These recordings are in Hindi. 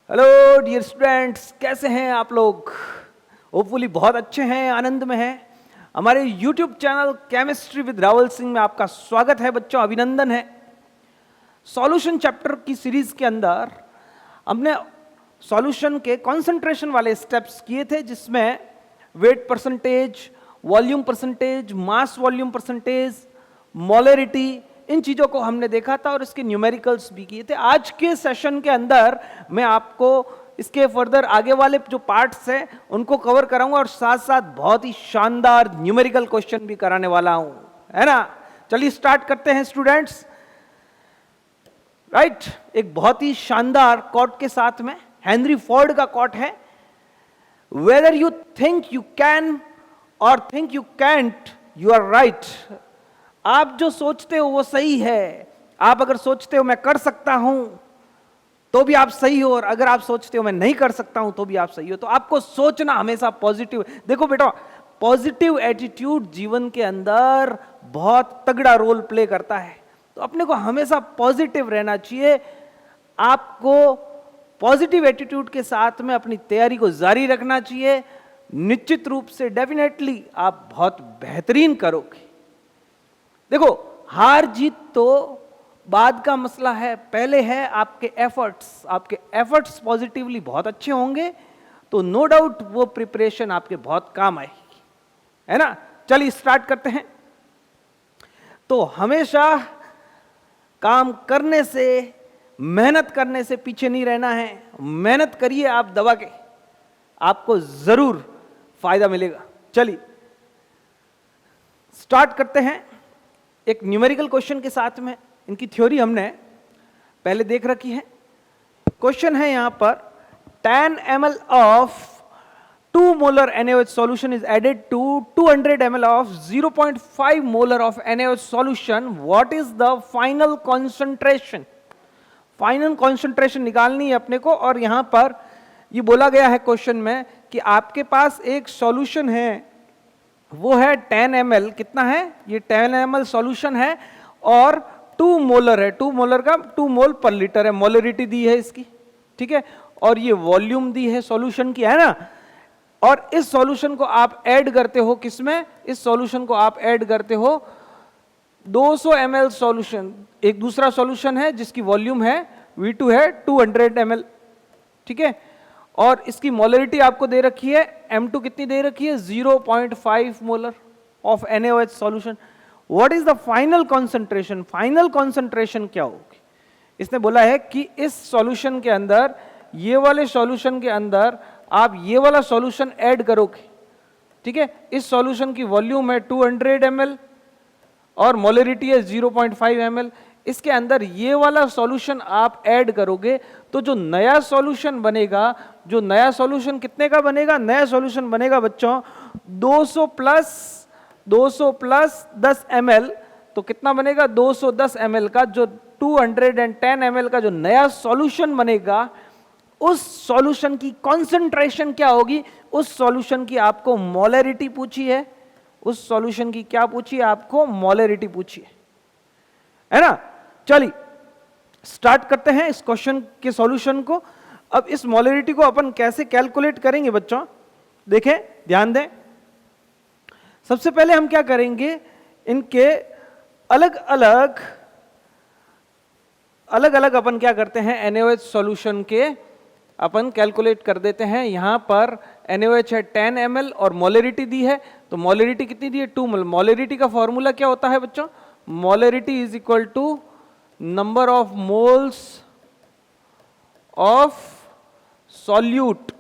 हेलो डियर स्टूडेंट्स, कैसे हैं आप लोग? होपफुली बहुत अच्छे हैं, आनंद में हैं। हमारे YouTube channel chemistry with Rawal Singh में आपका स्वागत है बच्चों, अभिनंदन है। सॉल्यूशन चैप्टर की सीरीज के अंदर हमने सॉल्यूशन के कंसंट्रेशन वाले स्टेप्स किए थे, जिसमें weight percentage, volume percentage, mass volume percentage, molarity, इन चीजों को हमने देखा था और इसके न्यूमेरिकल्स भी किए थे। आज के सेशन के अंदर मैं आपको इसके फर्दर आगे वाले जो पार्ट्स हैं उनको कवर कराऊंगा और साथ साथ बहुत ही शानदार न्यूमेरिकल क्वेश्चन भी कराने वाला हूं, है ना। चलिए स्टार्ट करते हैं स्टूडेंट्स। राइट, एक बहुत ही शानदार कोट के साथ में, हेनरी फोर्ड का कोट है, whether you think you can or think you can't, you are right. आप जो सोचते हो वो सही है। आप अगर सोचते हो मैं कर सकता हूं तो भी आप सही हो, और अगर आप सोचते हो मैं नहीं कर सकता हूं तो भी आप सही हो। तो आपको सोचना हमेशा पॉजिटिव। देखो बेटा, पॉजिटिव एटीट्यूड जीवन के अंदर बहुत तगड़ा रोल प्ले करता है। तो अपने को हमेशा पॉजिटिव रहना चाहिए। आपको पॉजिटिव एटीट्यूड के साथ में अपनी तैयारी को जारी रखना चाहिए। निश्चित रूप से डेफिनेटली आप बहुत बेहतरीन करोगे। देखो, हार जीत तो बाद का मसला है, पहले है आपके एफर्ट्स। आपके एफर्ट्स पॉजिटिवली बहुत अच्छे होंगे तो नो डाउट वो प्रिपरेशन आपके बहुत काम आएगी, है ना। चलिए स्टार्ट करते हैं। तो हमेशा काम करने से, मेहनत करने से पीछे नहीं रहना है। मेहनत करिए आप दबा के, आपको जरूर फायदा मिलेगा। चलिए स्टार्ट करते हैं एक न्यूमेरिकल क्वेश्चन के साथ में। इनकी थ्योरी हमने पहले देख रखी है। क्वेश्चन है यहां पर, 10 ml of 2 molar NaOH solution is added to 200 ml of 0.5 molar of NaOH solution. What is the final concentration? Final concentration निकालनी है अपने को। और यहां पर ये बोला गया है क्वेश्चन में कि आपके पास एक सॉल्यूशन है, वो है 10 ml। कितना है ये? 10 ml सॉल्यूशन है और 2 मोलर है। 2 मोलर का 2 मोल पर लीटर है, मोलरिटी दी है इसकी, ठीक है। और ये वॉल्यूम दी है सॉल्यूशन की, है ना। और इस सॉल्यूशन को आप ऐड करते हो किसमें? इस सॉल्यूशन को आप ऐड करते हो 200 ml सॉल्यूशन। एक दूसरा सॉल्यूशन है जिसकी वॉल्यूम है V2 है 200 ml, ठीक है। और इसकी मोलरिटी आपको दे रखी है, M2 कितनी दे रखी है? 0.5 molar of NaOH solution. What is the final concentration? Final concentration क्या होगी? इसने बोला है कि इस सॉल्यूशन के अंदर, ये वाले सॉल्यूशन के अंदर आप ये वाला सॉल्यूशन ऐड करोगे, ठीक है। इस सॉल्यूशन की वॉल्यूम है 200 ml और मोलरिटी है 0.5 ml। इसके अंदर ये वाला सॉल्यूशन आप ऐड करोगे तो जो नया सॉल्यूशन बनेगा, जो नया सॉल्यूशन कितने का बनेगा? नया सॉल्यूशन बनेगा बच्चों 200 प्लस 10 ml। तो कितना बनेगा? 210 ml का जो 210 ml का जो नया सॉल्यूशन बनेगा, उस सॉल्यूशन की कॉन्सेंट्रेशन क्या होगी? उस सॉल्यूशन की आपको मोलरिटी पूछी है। उस सॉल्यूशन की क्या पूछी है? आपको मोलरिटी पूछी है ना। चलिए स्टार्ट करते हैं इस क्वेश्चन के सॉल्यूशन को। अब इस मोलरिटी को अपन कैसे कैलकुलेट करेंगे बच्चों? देखें, ध्यान दें। सबसे पहले हम क्या करेंगे, इनके अलग अलग अपन क्या करते हैं, NaOH सॉल्यूशन के अपन कैलकुलेट कर देते हैं। यहां पर NaOH है 10 ml और मोलरिटी दी है, तो मोलरिटी कितनी दी है? 2 ml। मोलरिटी का फॉर्मूला क्या होता है बच्चों? Molarity is equal to number of moles of solute,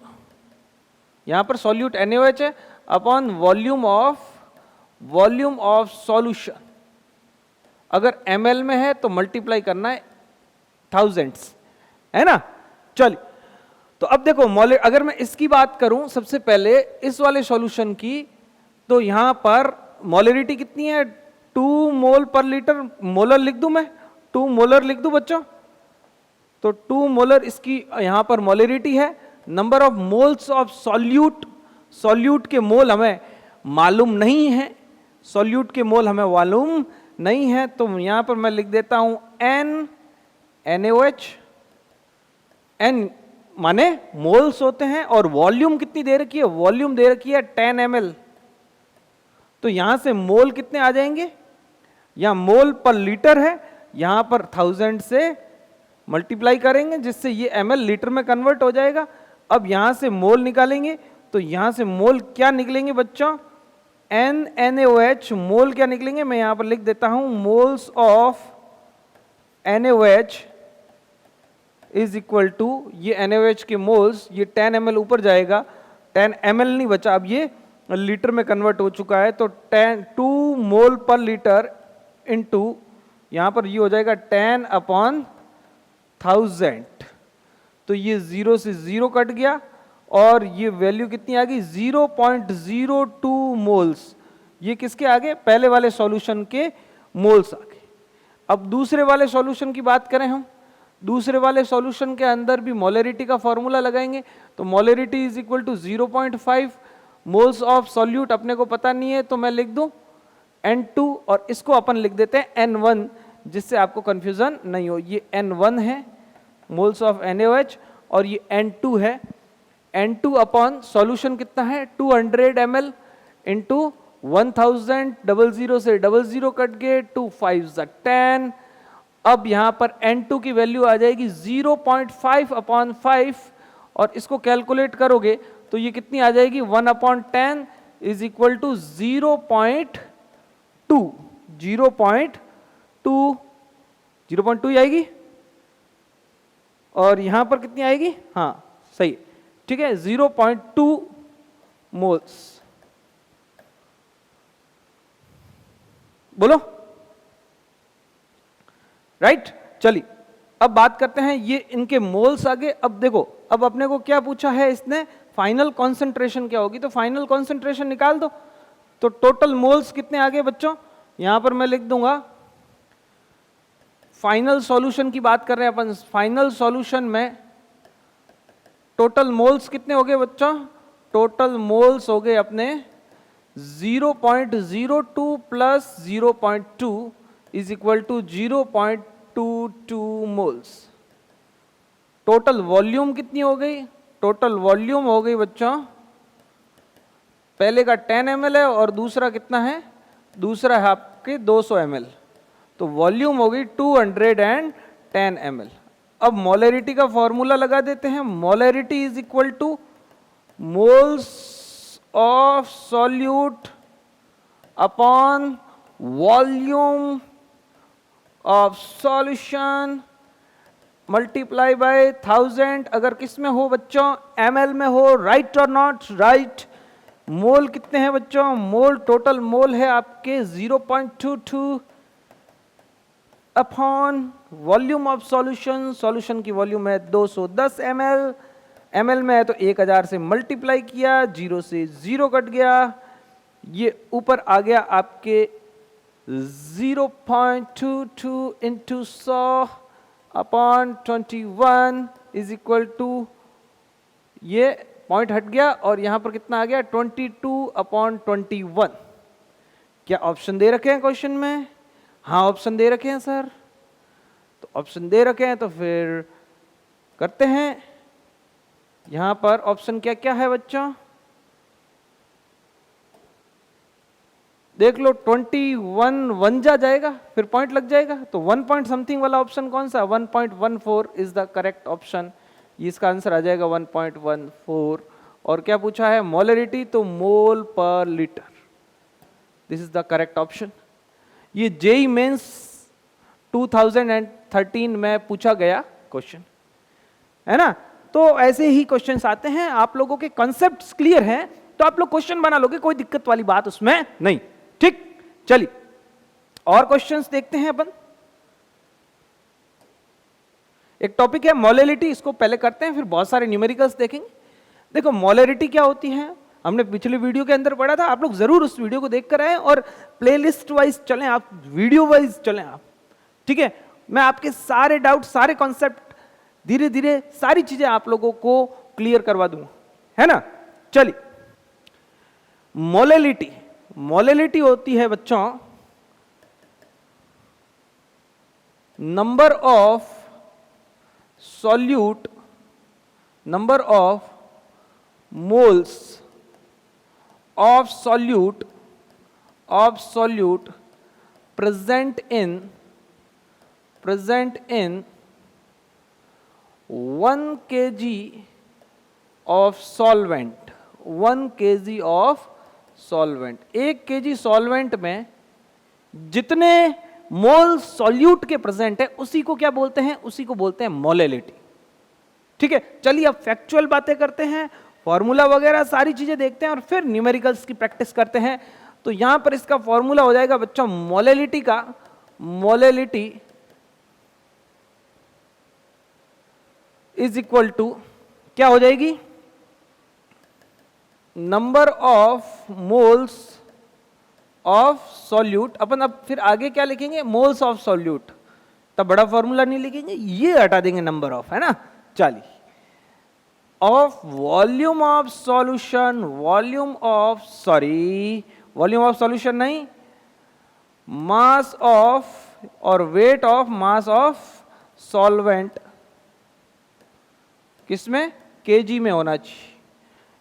यहां पर सॉल्यूट NaOH है, अपॉन वॉल्यूम ऑफ सॉल्यूशन। अगर ml में है तो मल्टीप्लाई करना है थाउजेंड्स, है ना। चलिए, तो अब देखो, अगर मैं इसकी बात करूं सबसे पहले इस वाले सॉल्यूशन की, तो यहां पर मोलरिटी कितनी है? 2 मोल पर लीटर। मोलर लिख दूं मैं? 2 मोलर लिख दूं बच्चों? तो 2 मोलर इसकी यहां पर मोलरिटी है। Number of moles of solute, solute के मोल हमें मालूम नहीं है, सॉल्यूट के मोल हमें मालूम नहीं है, तो यहां पर मैं लिख देता हूं N NaOH, N माने मोल्स होते हैं, और वॉल्यूम कितनी दे रखी है, वॉल्यूम दे रखी है 10 ml। तो यहां से मोल कितने आ जाएंगे, यहां मोल पर लीटर है, यहां पर 1000 से मल्टीप्लाई करेंगे जिससे ये ml लीटर में कन्वर्ट हो जाएगा। अब यहां से मोल निकालेंगे तो यहां से मोल क्या निकलेंगे बच्चों, NaOH। मोल क्या निकलेंगे, मैं यहां पर लिख देता हूं, moles of NaOH is equal to, ये NaOH के मोल्स, ये 10 ml ऊपर जाएगा, 10 ml नहीं बचा, अब ये लीटर में कन्वर्ट हो चुका है, तो 2 मोल पर लीटर इनटू यहां पर ये हो जाएगा 10/1000। तो ये 0 से 0 कट गया और ये वैल्यू कितनी आ गई, 0.02 मोल्स। ये किसके आगे, पहले वाले सॉल्यूशन के मोल्स आ गए। अब दूसरे वाले सॉल्यूशन की बात करें हम, दूसरे वाले सॉल्यूशन के अंदर भी मोलरिटी का फॉर्मूला लगाएंगे। तो molarity is equal to 0.5 moles of solute, अपने को पता नहीं है तो मैं लिख दूं N2 और इसको अपन लिख देते हैं N1, जिससे आपको कंफ्यूजन नहीं हो। ये N1 है मोल्स ऑफ NaOH और ये N2 है। N2 अपॉन सॉल्यूशन कितना है 200 ml इंटू 1000, 00 से 00 कट गए, 2 5 10। अब यहां पर N2 की वैल्यू आ जाएगी 0.5/5 और इसको कैलकुलेट करोगे तो ये कितनी आ जाएगी 1/10 इज इक्वल टू 0.2 0.2 आएगी। और यहां पर कितनी आएगी, हाँ सही, ठीक है, 0.2 मोल्स। बोलो राइट। चलिए अब बात करते हैं, ये इनके मोल्स आगे। अब देखो, अब अपने को क्या पूछा है इसने, फाइनल कॉन्सेंट्रेशन क्या होगी, तो फाइनल कॉन्सेंट्रेशन निकाल दो। तो टोटल मोल्स कितने आगे बच्चों, यहां पर मैं लिख दूंगा, फाइनल सॉल्यूशन की बात कर रहे हैं अपन। फाइनल सॉल्यूशन में टोटल मोल्स कितने हो गए बच्चों, टोटल मोल्स हो गए अपने 0.02 plus 0.2 is equal to 0.22 moles. Total volume कितनी हो गई, टोटल वॉल्यूम हो गई बच्चों, पहले का 10 ml है और दूसरा कितना है, दूसरा है आपके 200 ml, तो वॉल्यूम हो गई 210 ml। अब मोलरिटी का फॉर्मूला लगा देते हैं, molarity is equal two moles of solute upon volume of solution multiply by 1000। अगर किस में हो बच्चों, ml में हो, राइट और नॉट, राइट। मोल कितने हैं बच्चों, मोल टोटल मोल है आपके 0.22 upon volume of solution, solution की वॉल्यूम है 210 ml, ml में है तो 1000 से मल्टीप्लाई किया, 0 से 0 कट गया, ये ऊपर आ गया आपके 0.22 into 100 upon 21 is equal to, ये पॉइंट हट गया और यहां पर कितना आ गया 22/21। क्या ऑप्शन दे रखे हैं क्वेश्चन में, हाँ ऑप्शन दे रखे हैं सर, तो ऑप्शन दे रखे हैं तो फिर करते हैं। यहां पर ऑप्शन क्या क्या है बच्चों, देख लो, 21 1 जाएगा फिर पॉइंट लग जाएगा, तो 1 पॉइंट समथिंग वाला ऑप्शन कौन सा, 1.14 इज द करेक्ट ऑप्शन। इसका आंसर आ जाएगा 1.14। और क्या पूछा है, मोलरिटी, तो मोल पर litre, this is the correct option. ये जेईई मेंस 2013 में पूछा गया क्वेश्चन है ना। तो ऐसे ही क्वेश्चंस आते हैं, आप लोगों के कॉन्सेप्ट्स क्लियर हैं तो आप लोग क्वेश्चन बना लोगे, कोई दिक्कत वाली बात उसमें नहीं, ठीक। चलिए और क्वेश्चंस देखते हैं अपन। एक टॉपिक है मोलरिटी, इसको पहले करते हैं फिर बहुत सारे न्यूमेरिकल्स देखेंगे। देखो मोलरिटी क्या होती है, हमने पिछले वीडियो के अंदर पढ़ा था, आप लोग जरूर उस वीडियो को देख कर आए और प्लेलिस्ट वाइज चलें आप, वीडियो वाइज चलें आप, ठीक है। मैं आपके सारे डाउट, सारे कॉन्सेप्ट धीरे धीरे सारी चीजें आप लोगों को क्लियर करवा दूंगा, है ना। चलिए मोलरिटी, मोलरिटी होती है बच्चों number of solute number of moles of solute present in 1 kg of solvent, 1 kg of solvent, 1 kg solvent में जितने मोल सॉल्यूट के प्रेजेंट है उसी को क्या बोलते हैं, उसी को बोलते हैं मोलेलिटी। ठीक है, चलिए अब फैक्चुअल बातें करते हैं, फॉर्मूला वगैरह सारी चीजें देखते हैं और फिर न्यूमेरिकल्स की प्रैक्टिस करते हैं। तो यहां पर इसका फॉर्मूला हो जाएगा बच्चों मोलेलिटी का, मोलेलिटी इज इक्वल टू क्या हो जाएगी, number of moles of solute, अपन अब फिर आगे क्या लिखेंगे, मोल्स ऑफ सॉल्यूट, तब बड़ा फॉर्मूला नहीं लिखेंगे, ये हटा देंगे नंबर ऑफ, है ना। चलिए, of volume of solution, volume of solution नहीं, मास ऑफ और wait of mass of solvent, किसमें, केजी में होना चाहिए।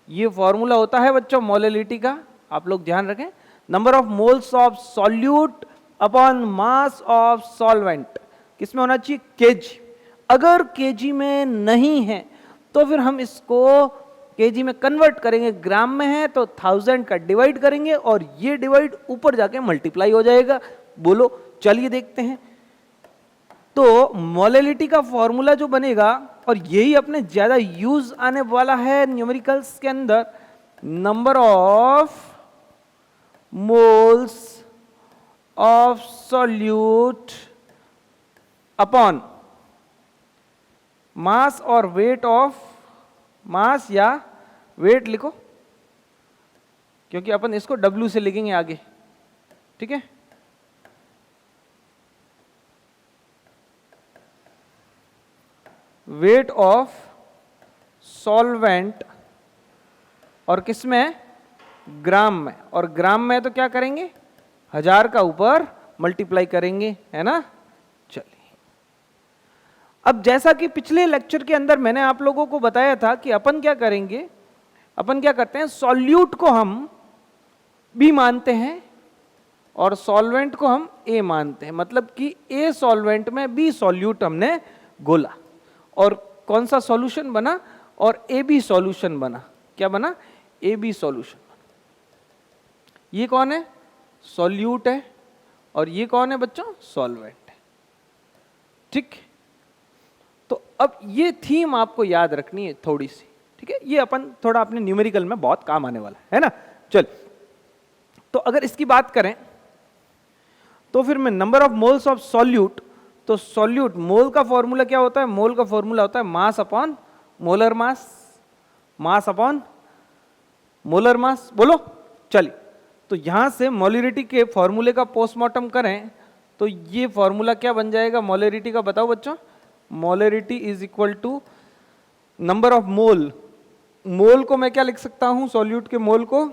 ये फॉर्मूला होता है बच्चों मोलेलिटी का, आप लोग ध्यान रखें, number of moles of solute upon mass of solvent, किसमें होना चाहिए, केजी। अगर केजी में नहीं है तो फिर हम इसको केजी में कन्वर्ट करेंगे, ग्राम में है तो 1000 का डिवाइड करेंगे और ये डिवाइड ऊपर जाके मल्टीप्लाई हो जाएगा। बोलो, चलिए देखते हैं। तो मोलेलिटी का फॉर्मूला जो बनेगा, और यही अपने ज्यादा यूज आने वाला है न्यूमेरिकल्स के अंदर, number of moles of solute upon मास और वेट ऑफ, मास या वेट लिखो, क्योंकि अपन इसको W से लिखेंगे आगे, ठीक है। वेट ऑफ सॉल्वेंट और किसमें, ग्राम में, और ग्राम में तो क्या करेंगे, 1000 का ऊपर मल्टीप्लाई करेंगे, है ना। चलिए, अब जैसा कि पिछले लेक्चर के अंदर मैंने आप लोगों को बताया था कि अपन क्या करेंगे, अपन क्या करते हैं, सॉल्यूट को हम B मानते हैं और सॉल्वेंट को हम A मानते हैं, मतलब कि A सॉल्वेंट में B सॉल्यूट हमने घोला और कौन सा सॉल्यूशन बना, और AB सॉल्यूशन बना। क्या बना, AB सॉल्यूशन। ये कौन है, सॉल्यूट है, और ये कौन है बच्चों, सॉल्वेंट है। ठीक, तो अब ये थीम आपको याद रखनी है थोड़ी सी, ठीक है। ये अपन थोड़ा अपने न्यूमेरिकल में बहुत काम आने वाला है ना। चल, तो अगर इसकी बात करें तो फिर मैं number of moles of solute, तो सॉल्यूट मोल का फॉर्मूला क्या होता है, मोल का फॉर्मूला होता है मास अपॉन मोलर मास, मास अपॉन मोलर मास। बोलो, चलिए, तो यहां से मोलरिटी के फॉर्मूले का पोस्टमार्टम करें तो ये फॉर्मूला क्या बन जाएगा मोलरिटी का, बताओ बच्चों। Molarity is equal to number of mole, mole को मैं क्या लिख सकता हूं, सॉल्यूट के मोल को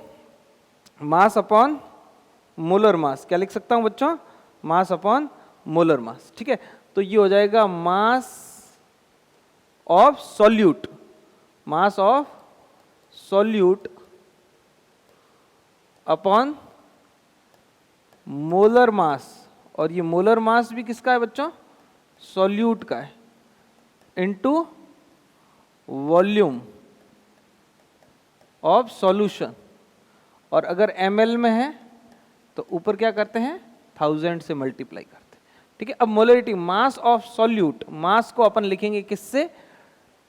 मास अपॉन मोलर मास, क्या लिख सकता हूं बच्चों, मास अपॉन मोलर मास। ठीक है, तो ये हो जाएगा mass of solute, mass of solute upon molar मास, और ये मोलर मास भी किसका है बच्चों, सॉल्यूट का है, इनटू वॉल्यूम ऑफ सॉल्यूशन, और अगर ml में है तो ऊपर क्या करते हैं, 1000 से मल्टीप्लाई करते हैं। ठीक है, अब मोलरिटी मास ऑफ सॉल्यूट, मास को अपन लिखेंगे किससे,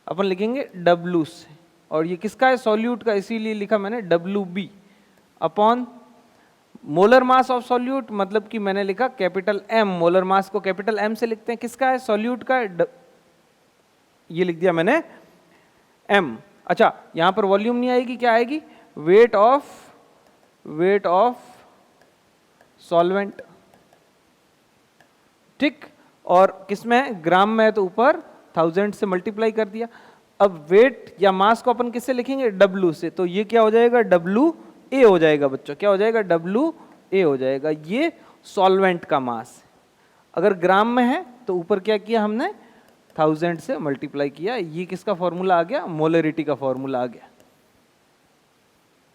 अपन लिखेंगे W से, और ये किसका है, सॉल्यूट का, इसीलिए लिखा मैंने WB upon molar mass of solute, मतलब कि मैंने लिखा कैपिटल M, मोलर मास को कैपिटल M से लिखते हैं, किसका है, सॉल्यूट का, ये लिख दिया मैंने M। अच्छा, यहां पर वॉल्यूम नहीं आएगी, क्या आएगी, वेट ऑफ सॉल्वेंट। ठीक, और किसमें, ग्राम में है तो ऊपर 1000 से मल्टीप्लाई कर दिया। अब वेट या मास को अपन किससे लिखेंगे, W से, तो ये क्या हो जाएगा, WA हो जाएगा बच्चों, क्या हो जाएगा, WA हो जाएगा। ये सॉल्वेंट का मास है। अगर ग्राम में है तो ऊपर क्या किया हमने, 1000 से मल्टीप्लाई किया, ये किसका फॉर्मूला आ गया, मोलरिटी का फॉर्मूला आ गया।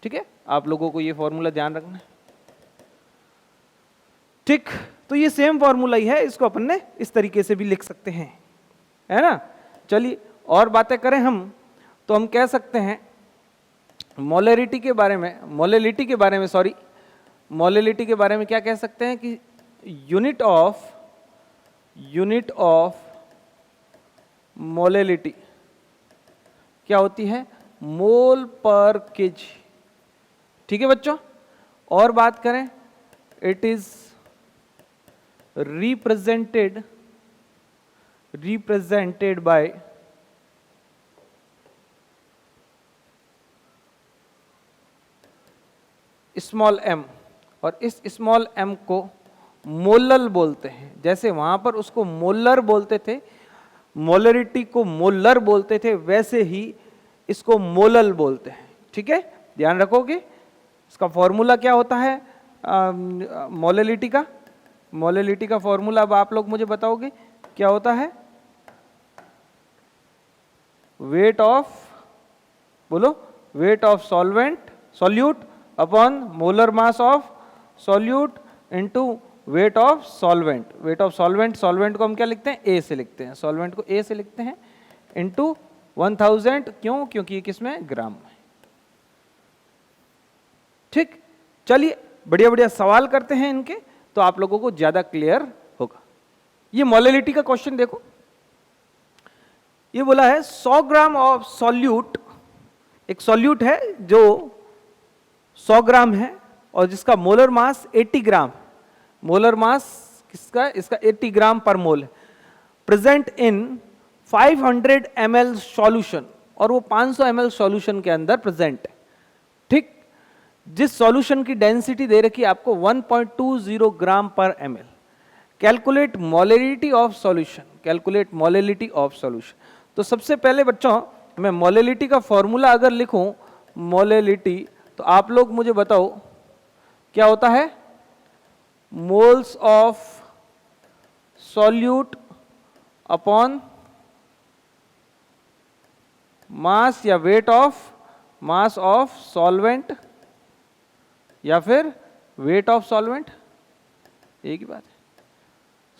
ठीक है, आप लोगों को ये फॉर्मूला ध्यान रखना है। ठीक, तो ये सेम फॉर्मूला ही है, इसको अपन ने इस तरीके से भी लिख सकते हैं, है ना। चलिए और बातें करें हम, तो हम कह सकते हैं मोलरिटी के बारे में, मोलैलिटी के बारे में, सॉरी, मोलैलिटी के बारे में क्या कह सकते हैं कि यूनिट ऑफ मोलैलिटी क्या होती है, मोल पर केजी। ठीक है बच्चों, और बात करें, it is represented by small m, और इस स्मॉल m को मोलल बोलते हैं। जैसे वहां पर उसको मोलर बोलते थे, मोलरिटी को मोलर बोलते थे, वैसे ही इसको मोलल बोलते हैं। ठीक है, ध्यान रखोगे। इसका फॉर्मूला क्या होता है मोलैलिटी का, मोलैलिटी का फॉर्मूला अब आप लोग मुझे बताओगे क्या होता है, वेट ऑफ, बोलो, weight of solute upon molar mass of solute into weight of solvent. Weight of solvent को हम क्या लिखते हैं, ए से लिखते हैं, सॉल्वेंट को ए से लिखते हैं, इनटू 1000। क्यों, क्योंकि ये किसमें, ग्राम में। ठीक, चलिए बढ़िया बढ़िया सवाल करते हैं इनके, तो आप लोगों को ज्यादा क्लियर होगा। ये मोलैलिटी का क्वेश्चन देखो, ये बोला है 100 ग्राम ऑफ सॉल्यूट, एक सॉल्यूट है जो 100 ग्राम है और जिसका मोलर मास 80 ग्राम, मोलर मास किसका, इसका 80 ग्राम पर मोल है, प्रेजेंट इन 500 ml सॉल्यूशन, और वो 500 ml सॉल्यूशन के अंदर प्रेजेंट है। ठीक, जिस सॉल्यूशन की डेंसिटी दे रखी है आपको 1.20 ग्राम पर ml। Calculate molality of solution, calculate molality of solution. तो सबसे पहले बच्चों मैं मोलैलिटी का फॉर्मूला अगर लिखूं, मोलैलिटी, तो आप लोग मुझे बताओ क्या होता है, moles of solute upon mass या weight of mass of solvent, या फिर वेट ऑफ सॉल्वेंट, एक ही बात है।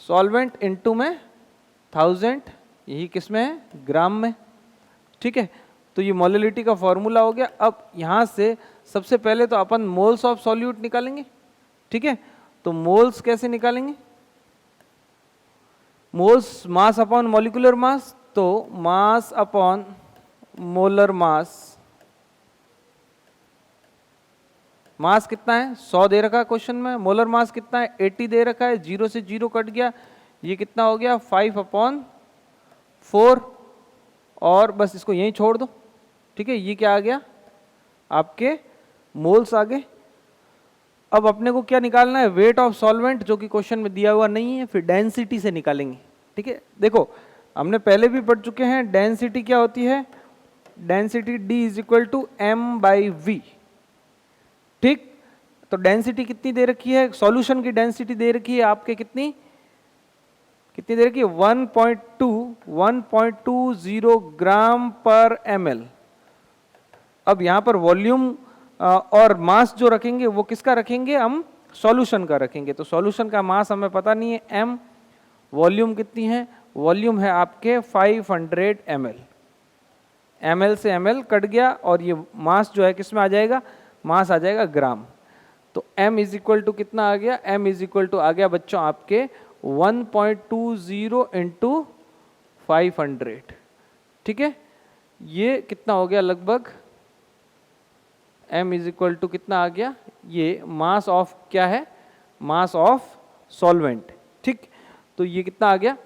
सॉल्वेंट इनटू में 1000, यही किस में है, ग्राम में। ठीक है, तो ये मोलैलिटी का फॉर्मूला हो गया। अब यहां से सबसे पहले तो अपन मोल्स ऑफ सॉल्यूट निकालेंगे। ठीक है, तो मोल्स कैसे निकालेंगे, moles mass upon molecular mass, तो मास अपॉन मोलर मास, मास कितना है 100 दे रखा है क्वेश्चन में, मोलर मास कितना है 80 दे रखा है, 0 से 0 कट गया, ये कितना हो गया 5/4, और बस इसको यहीं छोड़ दो। ठीक है, ये क्या आ गया आपके मोल्स आ गए। अब अपने को क्या निकालना है, वेट ऑफ सॉल्वेंट, जो कि क्वेश्चन में दिया हुआ नहीं है, फिर डेंसिटी से निकालेंगे। ठीक है, देखो हमने पहले भी पढ़ चुके हैं, डेंसिटी क्या होती है, डेंसिटी D = m/v। ठीक, तो डेंसिटी कितनी दे रखी है, सॉल्यूशन की डेंसिटी दे रखी है आपके कितनी दे रखी है 1.20 ग्राम पर ml। अब यहां पर वॉल्यूम और मास जो रखेंगे वो किसका रखेंगे, हम सॉल्यूशन का रखेंगे। तो सॉल्यूशन का मास हमें पता नहीं है m, वॉल्यूम कितनी है, वॉल्यूम है आपके 500 ml, ml से ml कट गया, और ये मास जो है किस में आ जाएगा, मास आ जाएगा ग्राम। तो m = कितना आ गया, m = आ गया बच्चों आपके 1.20 × 500। ठीक है, ये कितना हो गया लगभग, m = कितना आ गया, ये मास ऑफ क्या है, मास ऑफ सॉल्वेंट। ठीक, तो ये कितना आ गया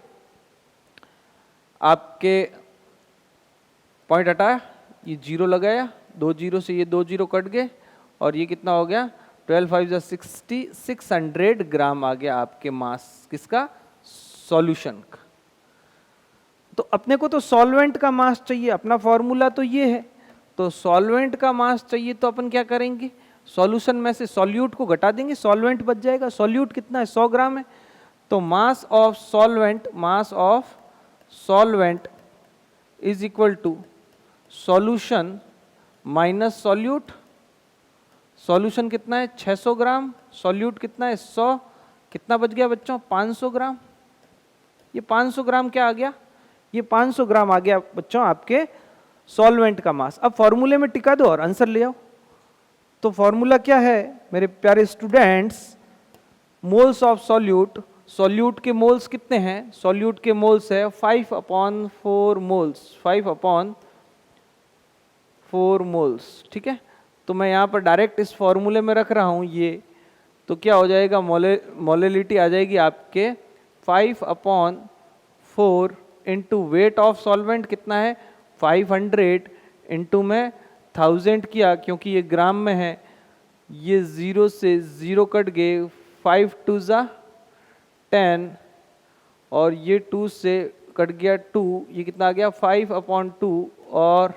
आपके, पॉइंट हटाया, ये 0 लगाया, 2 0 से ये 2 0 कट गए, और ये कितना हो गया 12 5 60, 600 ग्राम आ गया आपके मास किसका, सॉल्यूशन का। तो अपने को तो सॉल्वेंट का मास चाहिए, अपना फॉर्मूला तो ये है, तो सॉल्वेंट का मास चाहिए, तो अपन क्या करेंगे, सॉल्यूशन में से सॉल्यूट को घटा देंगे, सॉल्वेंट बच जाएगा। सॉल्यूट कितना है 100 ग्राम है, तो mass of solvent, mass of solvent is equal to solution minus solute. Solution कितना है 600 ग्राम, सॉल्यूट कितना है 100, कितना बच गया बच्चों 500 ग्राम। ये 500 ग्राम क्या आ गया, ये 500 ग्राम आ गया बच्चों आपके सॉल्वेंट का मास। अब फॉर्मूले में टिका दो और आंसर ले आओ। तो फॉर्मूला क्या है मेरे प्यारे students, moles of solute, solute के मोल्स कितने हैं, सॉल्यूट के मोल्स है 5/4 मोल्स, 5/4 मोल्स, ठीक है। तो मैं यहाँ पर डायरेक्ट इस फॉर्मूले में रख रहा हूँ ये, तो क्या हो जाएगा, मोलेलिटी आ जाएगी आपके 5/4 इंटू वेट ऑफ सॉल्वेंट कितना है 500 इंटू में 1000 किया, क्योंकि ये ग्राम में है, ये 0 से 0 कट गए, 5 2 ज़ा 10 और ये 2 से कट गया 2, ये कितना आ गया 5/2 और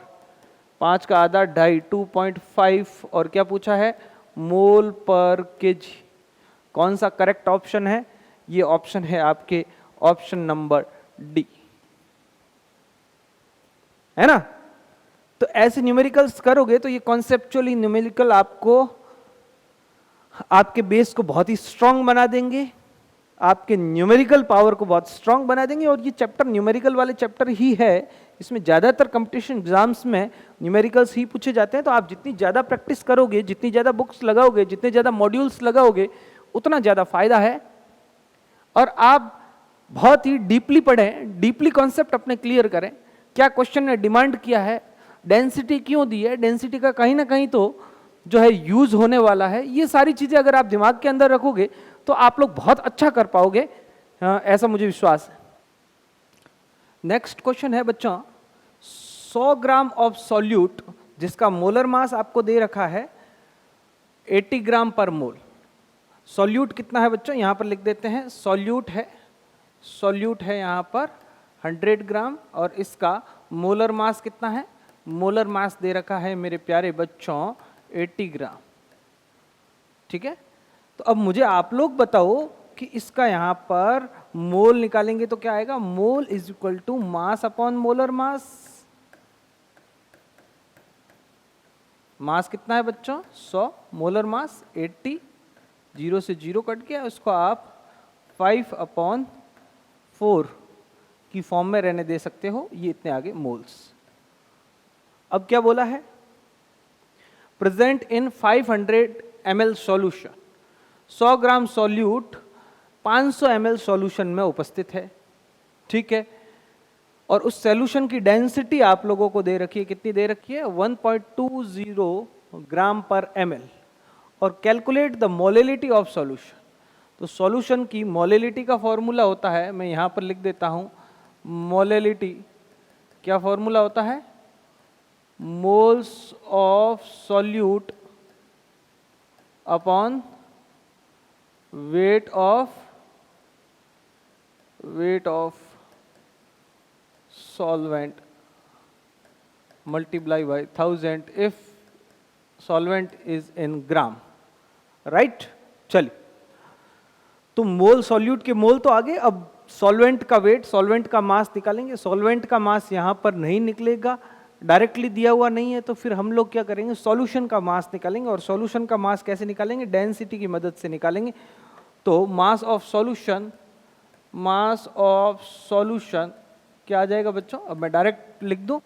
5 का आधा 2.5 2.5 और क्या पूछा है मोल पर केजी। कौन सा करेक्ट ऑप्शन है, ये ऑप्शन है आपके ऑप्शन नंबर डी, है ना। तो ऐसे न्यूमेरिकल्स करोगे तो ये कॉन्सेप्चुअली न्यूमेरिकल आपको आपके बेस को बहुत ही स्ट्रांग बना देंगे, आपके न्यूमेरिकल पावर को बहुत स्ट्रांग बना देंगे। और ये चैप्टर न्यूमेरिकल वाले चैप्टर ही है, इसमें ज़्यादातर कंपटीशन एग्जाम्स में न्यूमेरिकल्स ही पूछे जाते हैं। तो आप जितनी ज़्यादा प्रैक्टिस करोगे, जितनी ज़्यादा बुक्स लगाओगे, जितने ज़्यादा मॉड्यूल्स लगाओगे, उतना ज़्यादा फायदा है। और आप बहुत ही डीपली पढ़ें, डीपली कॉन्सेप्ट अपने क्लियर करें। क्या क्वेश्चन ने डिमांड किया है, डेंसिटी क्यों दी है, डेंसिटी का कहीं ना कहीं तो जो है यूज होने वाला है। ये सारी चीजें अगर आप दिमाग के अंदर रखोगे तो आप लोग बहुत अच्छा कर पाओगे, ऐसा मुझे विश्वास है। नेक्स्ट क्वेश्चन है बच्चों, 100 ग्राम ऑफ सॉल्यूट जिसका मोलर मास आपको दे रखा है 80 ग्राम पर मोल। सॉल्यूट कितना है बच्चों, यहां पर लिख देते हैं, सॉल्यूट है यहां पर 100 ग्राम और इसका मोलर मास कितना है, मोलर मास दे रखा है मेरे प्यारे बच्चों 80 ग्राम, ठीक है। तो अब मुझे आप लोग बताओ कि इसका यहां पर मोल निकालेंगे तो क्या आएगा, mole is equal to mass upon molar mass. Mass कितना है बच्चों 100, मोलर मास 80, 0 से 0 कट गया, उसको आप 5/4 की फॉर्म में रहने दे सकते हो, ये इतने आगे मोल्स। अब क्या बोला है, present in 500 ml solution, 100 gram solute 500 ml solution में उपस्थित है, ठीक है। और उस सॉल्यूशन की डेंसिटी आप लोगों को दे रखी है, कितनी दे रखी है 1.20 ग्राम पर ml। और calculate the molality of solution, तो सॉल्यूशन की मोलेलिटी का फॉर्मूला होता है, मैं यहां पर लिख देता हूं, मोलेलिटी क्या फॉर्मूला होता है, moles of solute upon weight of solvent multiply by 1000 if solvent is in gram, right. चलिए, तो मोल सॉल्यूट के मोल तो आगे, अब सॉल्वेंट का वेट, सॉल्वेंट का मास निकालेंगे। सॉल्वेंट का मास यहां पर नहीं निकलेगा, डायरेक्टली दिया हुआ नहीं है, तो फिर हम लोग क्या करेंगे, सॉल्यूशन का मास निकालेंगे। और सॉल्यूशन का मास कैसे निकालेंगे, डेंसिटी की मदद से निकालेंगे। तो मास ऑफ सॉल्यूशन क्या आ जाएगा बच्चों, अब मैं डायरेक्ट लिख दूं,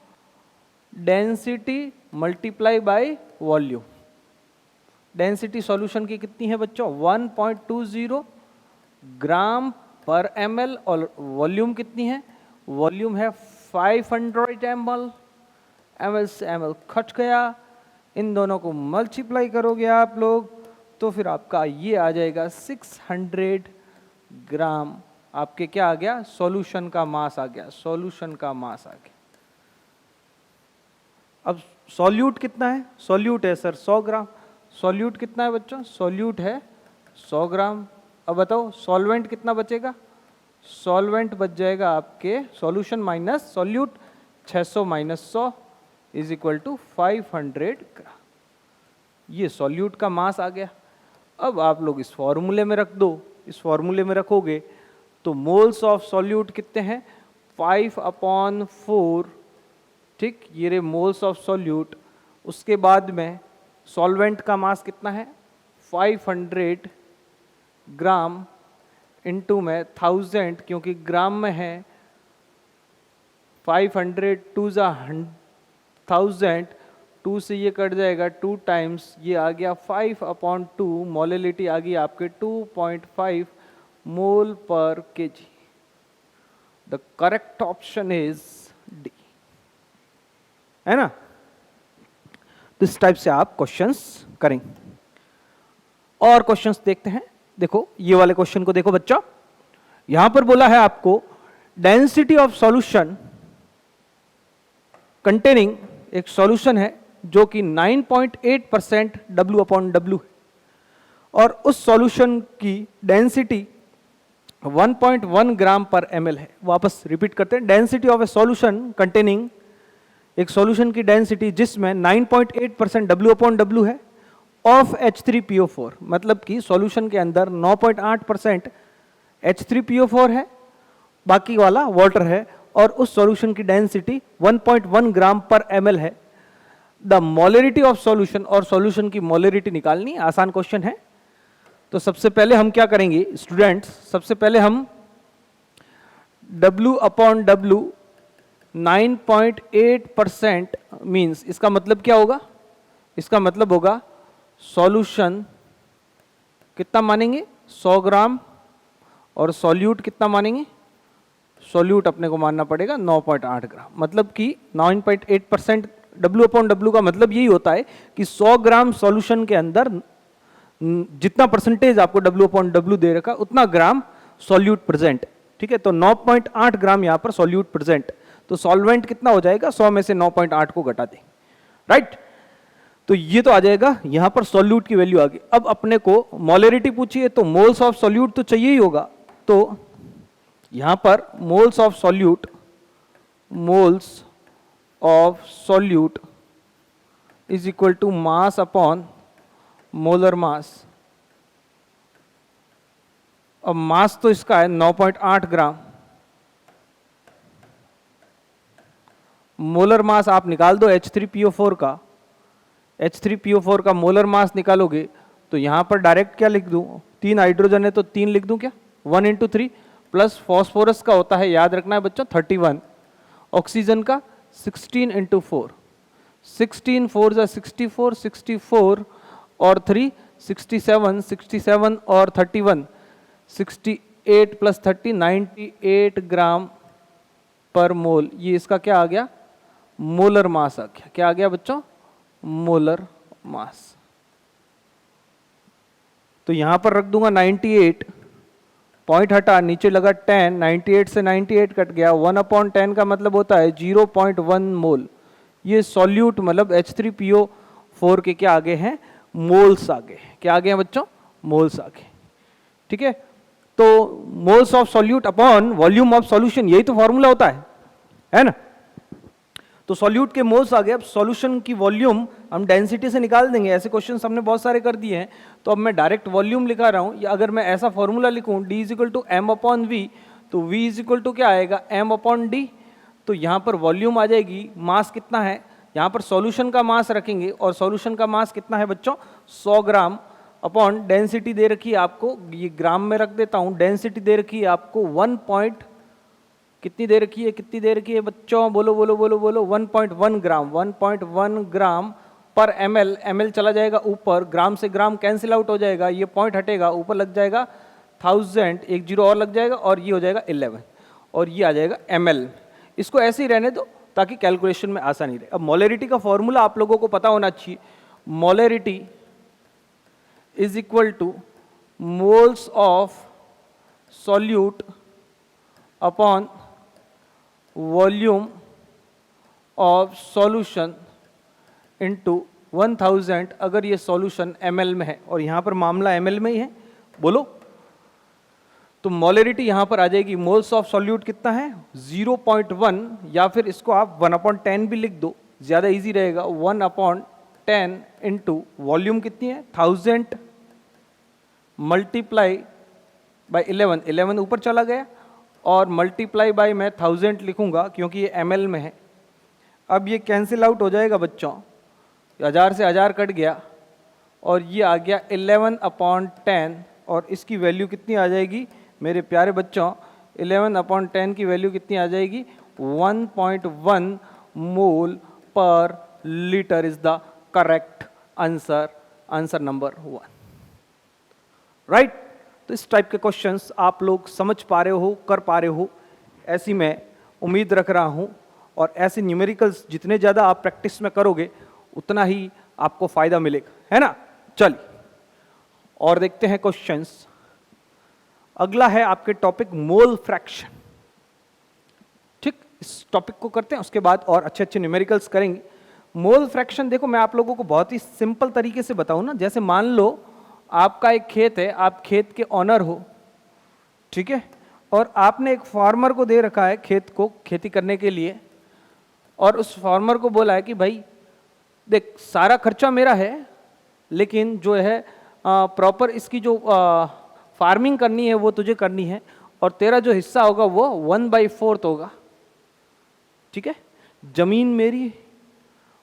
density multiply by volume. Density solution की कितनी है बच्चों 1.20 ग्राम पर ml, और वॉल्यूम कितनी है, वॉल्यूम है 500 ml। ml से ml कट गया, इन दोनों को मल्टीप्लाई करोगे आप लोग तो फिर आपका ये आ जाएगा 600 ग्राम। आपके क्या आ गया, सॉल्यूशन का मास आ गया, सॉल्यूशन का मास आ गया। अब सॉल्यूट कितना है, सॉल्यूट है सर 100 ग्राम, सॉल्यूट कितना है बच्चों, सॉल्यूट है 100 ग्राम। अब बताओ सॉल्वेंट कितना बचेगा, सॉल्वेंट बच जाएगा आपके solution minus solute, 600 minus 100 is equal to 500 gram. ये सॉल्यूट का मास आ गया। अब आप लोग इस फॉर्मूले में रख दो, इस फॉर्मूले में रखोगे तो मोल्स ऑफ सॉल्यूट कितने हैं 5/4, ठीक, ये रहे मोल्स ऑफ सॉल्यूट। उसके बाद में सॉल्वेंट का मास कितना है 500 ग्राम इंटू में 1000, क्योंकि ग्राम में है 500 टू ज़ा 1000, 2 से ये कट जाएगा 2 टाइम्स, ये आ गया 5/2, मोलिलिटी आ गई आपके 2.5 मोल पर KG. The correct option is D, है ना। तो इस टाइप से आप क्वेश्चंस करेंगे। और क्वेश्चंस देखते हैं। देखो ये वाले क्वेश्चन को देखो बच्चों, यहां पर बोला है आपको डेंसिटी ऑफ सॉल्यूशन कंटेनिंग, एक सॉल्यूशन है जो कि 9.8% W/W है, और उस सॉल्यूशन की डेंसिटी 1.1 ग्राम पर ml है। वापस रिपीट करते हैं, density of A solution containing, एक सॉल्यूशन की डेंसिटी जिसमें 9.8% W/W है, ऑफ H3PO4, मतलब कि सॉल्यूशन के अंदर 9.8% H3PO4 है, बाकी वाला वाटर है, और उस सॉल्यूशन की डेंसिटी 1.1 ग्राम पर ml है। द मोलरिटी ऑफ सॉल्यूशन, और सॉल्यूशन की मोलरिटी निकालनी, आसान क्वेश्चन है। तो सबसे पहले हम क्या करेंगे स्टूडेंट्स, सबसे पहले हम W/W 9.8% मीन्स, इसका मतलब क्या होगा, इसका मतलब होगा सॉल्यूशन कितना मानेंगे 100 ग्राम, और सॉल्यूट कितना मानेंगे, सॉल्यूट अपने को मानना पड़ेगा 9.8 ग्राम, मतलब कि 9.8% W/W का मतलब यही होता है कि 100 ग्राम सॉल्यूशन के अंदर जितना परसेंटेज आपको W/W दे रखा उतना ग्राम सॉल्यूट प्रेजेंट, ठीक है। तो 9.8 ग्राम यहां पर सॉल्यूट प्रेजेंट, तो सॉल्वेंट कितना हो जाएगा, 100 में से 9.8 को घटा दें, राइट। तो ये तो आ जाएगा, यहां पर सॉल्यूट की वैल्यू आ गई। अब अपने को मोलरिटी पूछिए तो मोल्स ऑफ सॉल्यूट तो चाहिए ही होगा, तो यहां पर moles of solute, moles of solute is equal to mass upon molar mass. अब मास तो इसका है 9.8 ग्राम, मोलर मास आप निकाल दो H3PO4 का, H3PO4 का मोलर मास निकालोगे तो यहां पर डायरेक्ट क्या लिख दूं, 3 हाइड्रोजन है तो 3 लिख दूं क्या, 1 × 3, प्लस फॉस्फोरस का होता है, याद रखना है बच्चों 31, ऑक्सीजन का 16 × 4, 16 4 = 64, 64 और 3 67, 67 और 31 68 प्लस 30 98 ग्राम पर मोल। ये इसका क्या आ गया, मोलर मास आ गया। क्या आ गया बच्चों, मोलर मास। तो यहां पर रख दूंगा 98, पॉइंट हटा, नीचे लगा 10, 98 से 98 कट गया, 1/10 का मतलब होता है 0.1 मोल। ये सॉल्यूट मतलब H3PO4 के क्या आगे हैं, मोल्स आगे। क्या आगे हैं बच्चों, मोल्स आगे, ठीक है। तो moles of solute upon volume of solution, यही तो फॉर्मूला होता है ना। तो सॉल्यूट के मोल्स आ गए। अब सॉल्यूशन की वॉल्यूम हम डेंसिटी से निकाल देंगे, ऐसे क्वेश्चन हमने बहुत सारे कर दिए हैं। तो अब मैं डायरेक्ट वॉल्यूम लिखा रहा हूं, या अगर मैं ऐसा फॉर्मूला लिखूं D = m/v, तो V = क्या आएगा, m/d। तो यहां पर वॉल्यूम आ जाएगी, मास कितना है, यहां पर सॉल्यूशन का मास रखेंगे, और सॉल्यूशन का मास कितना है बच्चों 100 ग्राम, अपॉन डेंसिटी दे रखी है आपको, ये ग्राम में रख देता हूं, डेंसिटी दे रखी है आपको 1 कितनी दे रखी है, कितनी दे रखी है बच्चों, बोलो बोलो बोलो बोलो, 1.1 ग्राम, 1.1 ग्राम पर ml। ml चला जाएगा ऊपर, ग्राम से ग्राम कैंसिल आउट हो जाएगा, ये पॉइंट हटेगा, ऊपर लग जाएगा 1000, एक जीरो और लग जाएगा, और ये हो जाएगा 11, और ये आ जाएगा ml। इसको ऐसे ही रहने दो ताकि कैलकुलेशन में आसानी रहे। अब मोलरिटी का फॉर्मूला आप लोगों को पता होना चाहिए, molarity is equal two moles of solute upon volume of solution into 1000, अगर ये सॉल्यूशन ml में है, और यहां पर मामला ml में ही है, बोलो। तो मोलरिटी यहां पर आ जाएगी, मोल्स ऑफ सॉल्यूट कितना है 0.1, या फिर इसको आप 1/10 भी लिख दो, ज्यादा इजी रहेगा, 1/10 इंटू वॉल्यूम कितनी है 1000 मल्टीप्लाई बाय 11, 11 ऊपर चला गया, और मल्टीप्लाई बाय मैं 1000 लिखूंगा क्योंकि ये ml में है। अब ये कैंसिल आउट हो जाएगा बच्चों, 1000 से 1000 कट गया और ये आ गया 11/10 और इसकी वैल्यू कितनी आ जाएगी मेरे प्यारे बच्चों, 11/10 की वैल्यू कितनी आ जाएगी 1.1 मोल पर litre is the correct answer, answer number 1, right. तो इस टाइप के क्वेश्चंस आप लोग समझ पा रहे हो, कर पा रहे हो, ऐसी मैं उम्मीद रख रहा हूं। और ऐसे न्यूमेरिकल्स जितने ज़्यादा आप प्रैक्टिस में करोगे उतना ही आपको फायदा मिलेगा, है ना। चलिए और देखते हैं क्वेश्चंस। अगला है आपके टॉपिक मोल फ्रैक्शन। ठीक, इस टॉपिक को करते हैं, उसके बाद और अच्छे अच्छे न्यूमेरिकल्स करेंगे। मोल फ्रैक्शन देखो मैं आप लोगों को बहुत ही सिंपल तरीके से बताऊं ना, जैसे मान लो आपका एक खेत है, आप खेत के ऑनर हो, ठीक है, और आपने एक फार्मर को दे रखा है खेत को खेती करने के लिए, और उस फार्मर को बोला है कि भाई देख सारा खर्चा मेरा है, लेकिन जो है प्रॉपर इसकी जो फार्मिंग करनी है वो तुझे करनी है, और तेरा जो हिस्सा होगा वो 1/4 होगा, ठीक है। जमीन मेरी,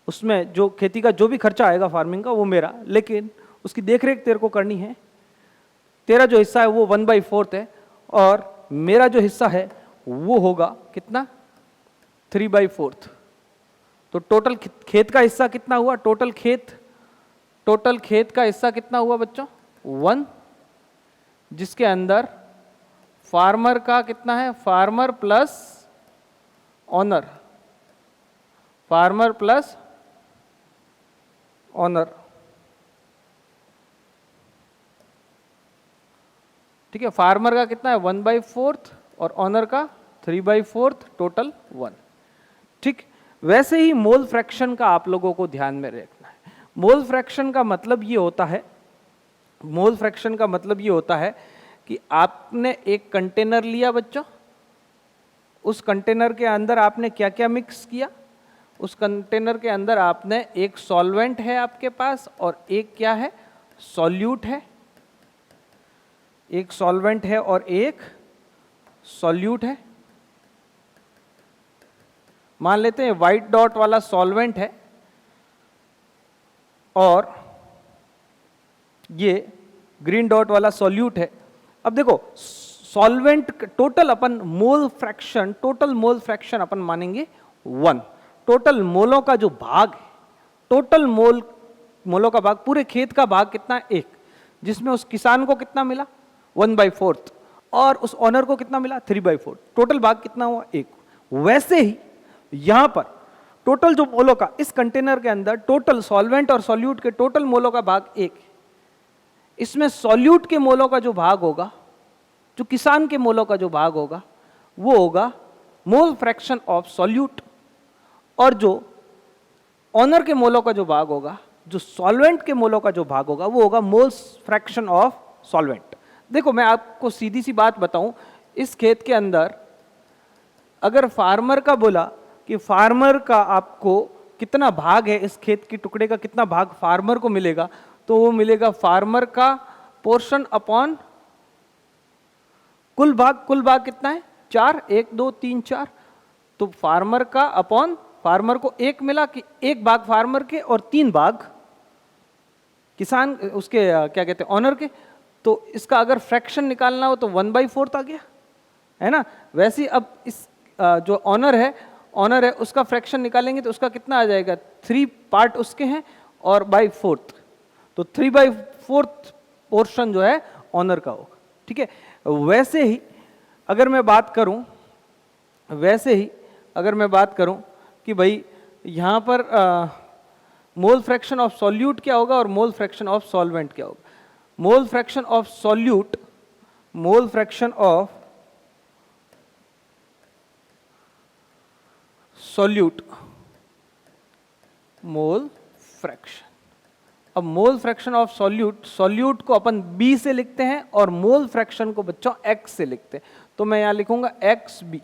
उसमें जो खेती का जो भी खर्चा आएगा फार्मिंग का वो मेरा, लेकिन उसकी देखरेख तेरे को करनी है। तेरा जो हिस्सा है वो 1/4 है और मेरा जो हिस्सा है वो होगा कितना 3/4। तो टोटल खेत का हिस्सा कितना हुआ, टोटल खेत का हिस्सा कितना हुआ बच्चों 1, जिसके अंदर फार्मर का कितना है, farmer plus owner, farmer plus owner, ठीक है। फार्मर का कितना है 1/4 और ऑनर का 3/4, टोटल 1, ठीक। वैसे ही मोल फ्रैक्शन का आप लोगों को ध्यान में रखना है। मोल फ्रैक्शन का मतलब ये होता है, मोल फ्रैक्शन का मतलब ये होता है कि आपने एक कंटेनर लिया बच्चों, उस कंटेनर के अंदर आपने क्या क्या मिक्स किया, उस कंटेनर के अंदर आपने एक सॉल्वेंट है आपके पास और एक क्या है सॉल्यूट है, एक सॉल्वेंट है और एक सॉल्यूट है। मान लेते हैं व्हाइट डॉट वाला सॉल्वेंट है और ये ग्रीन डॉट वाला सॉल्यूट है। अब देखो सॉल्वेंट टोटल अपन mole fraction, total mole fraction अपन मानेंगे 1। टोटल मोलों का जो भाग है, टोटल मोलों का भाग, पूरे खेत का भाग कितना है 1, जिसमें उस किसान को कितना मिला 1/4 और उस ऑनर को कितना मिला 3/4, टोटल भाग कितना हुआ 1। वैसे ही यहां पर टोटल जो मोलों का इस कंटेनर के अंदर टोटल सॉल्वेंट और सॉल्यूट के टोटल मोलों का भाग 1, इसमें सॉल्यूट के मोलों का जो भाग होगा, जो किसान के मोलों का जो भाग होगा वो होगा मोल फ्रैक्शन ऑफ सॉल्यूट, और जो ऑनर के मोलों का जो भाग होगा, जो सॉल्वेंट के मोलों का जो भाग होगा वो होगा मोल फ्रैक्शन ऑफ सॉल्वेंट। देखो मैं आपको सीधी सी बात बताऊं, इस खेत के अंदर अगर फार्मर का बोला कि फार्मर का आपको कितना भाग है, इस खेत के टुकड़े का कितना भाग फार्मर को मिलेगा, तो वो मिलेगा फार्मर का पोर्शन अपॉन कुल भाग। कुल भाग कितना है 4, 1 2 3 4, तो फार्मर का अपॉन फार्मर को 1 मिला कि 1 भाग फार्मर के और 3 भाग किसान उसके क्या कहते हैं ऑनर के। तो इसका अगर फ्रैक्शन निकालना हो तो 1/4 आ गया, है ना। वैसे अब इस जो ऑनर है उसका फ्रैक्शन निकालेंगे तो उसका कितना आ जाएगा 3 पार्ट उसके हैं और 4, तो 3/4 पोर्शन जो है ऑनर का होगा, ठीक है। वैसे ही अगर मैं बात करूं कि भाई यहां पर मोल फ्रैक्शन ऑफ सॉल्यूट क्या होगा और मोल फ्रैक्शन ऑफ सॉल्वेंट क्या होगा। मोल fraction of solute, mole fraction of solute, mole fraction. अब मोल फ्रैक्शन ऑफ सॉल्यूट को अपन B से लिखते हैं और मोल फ्रैक्शन को बच्चों X से लिखते हैं, तो मैं यहां लिखूंगा XB,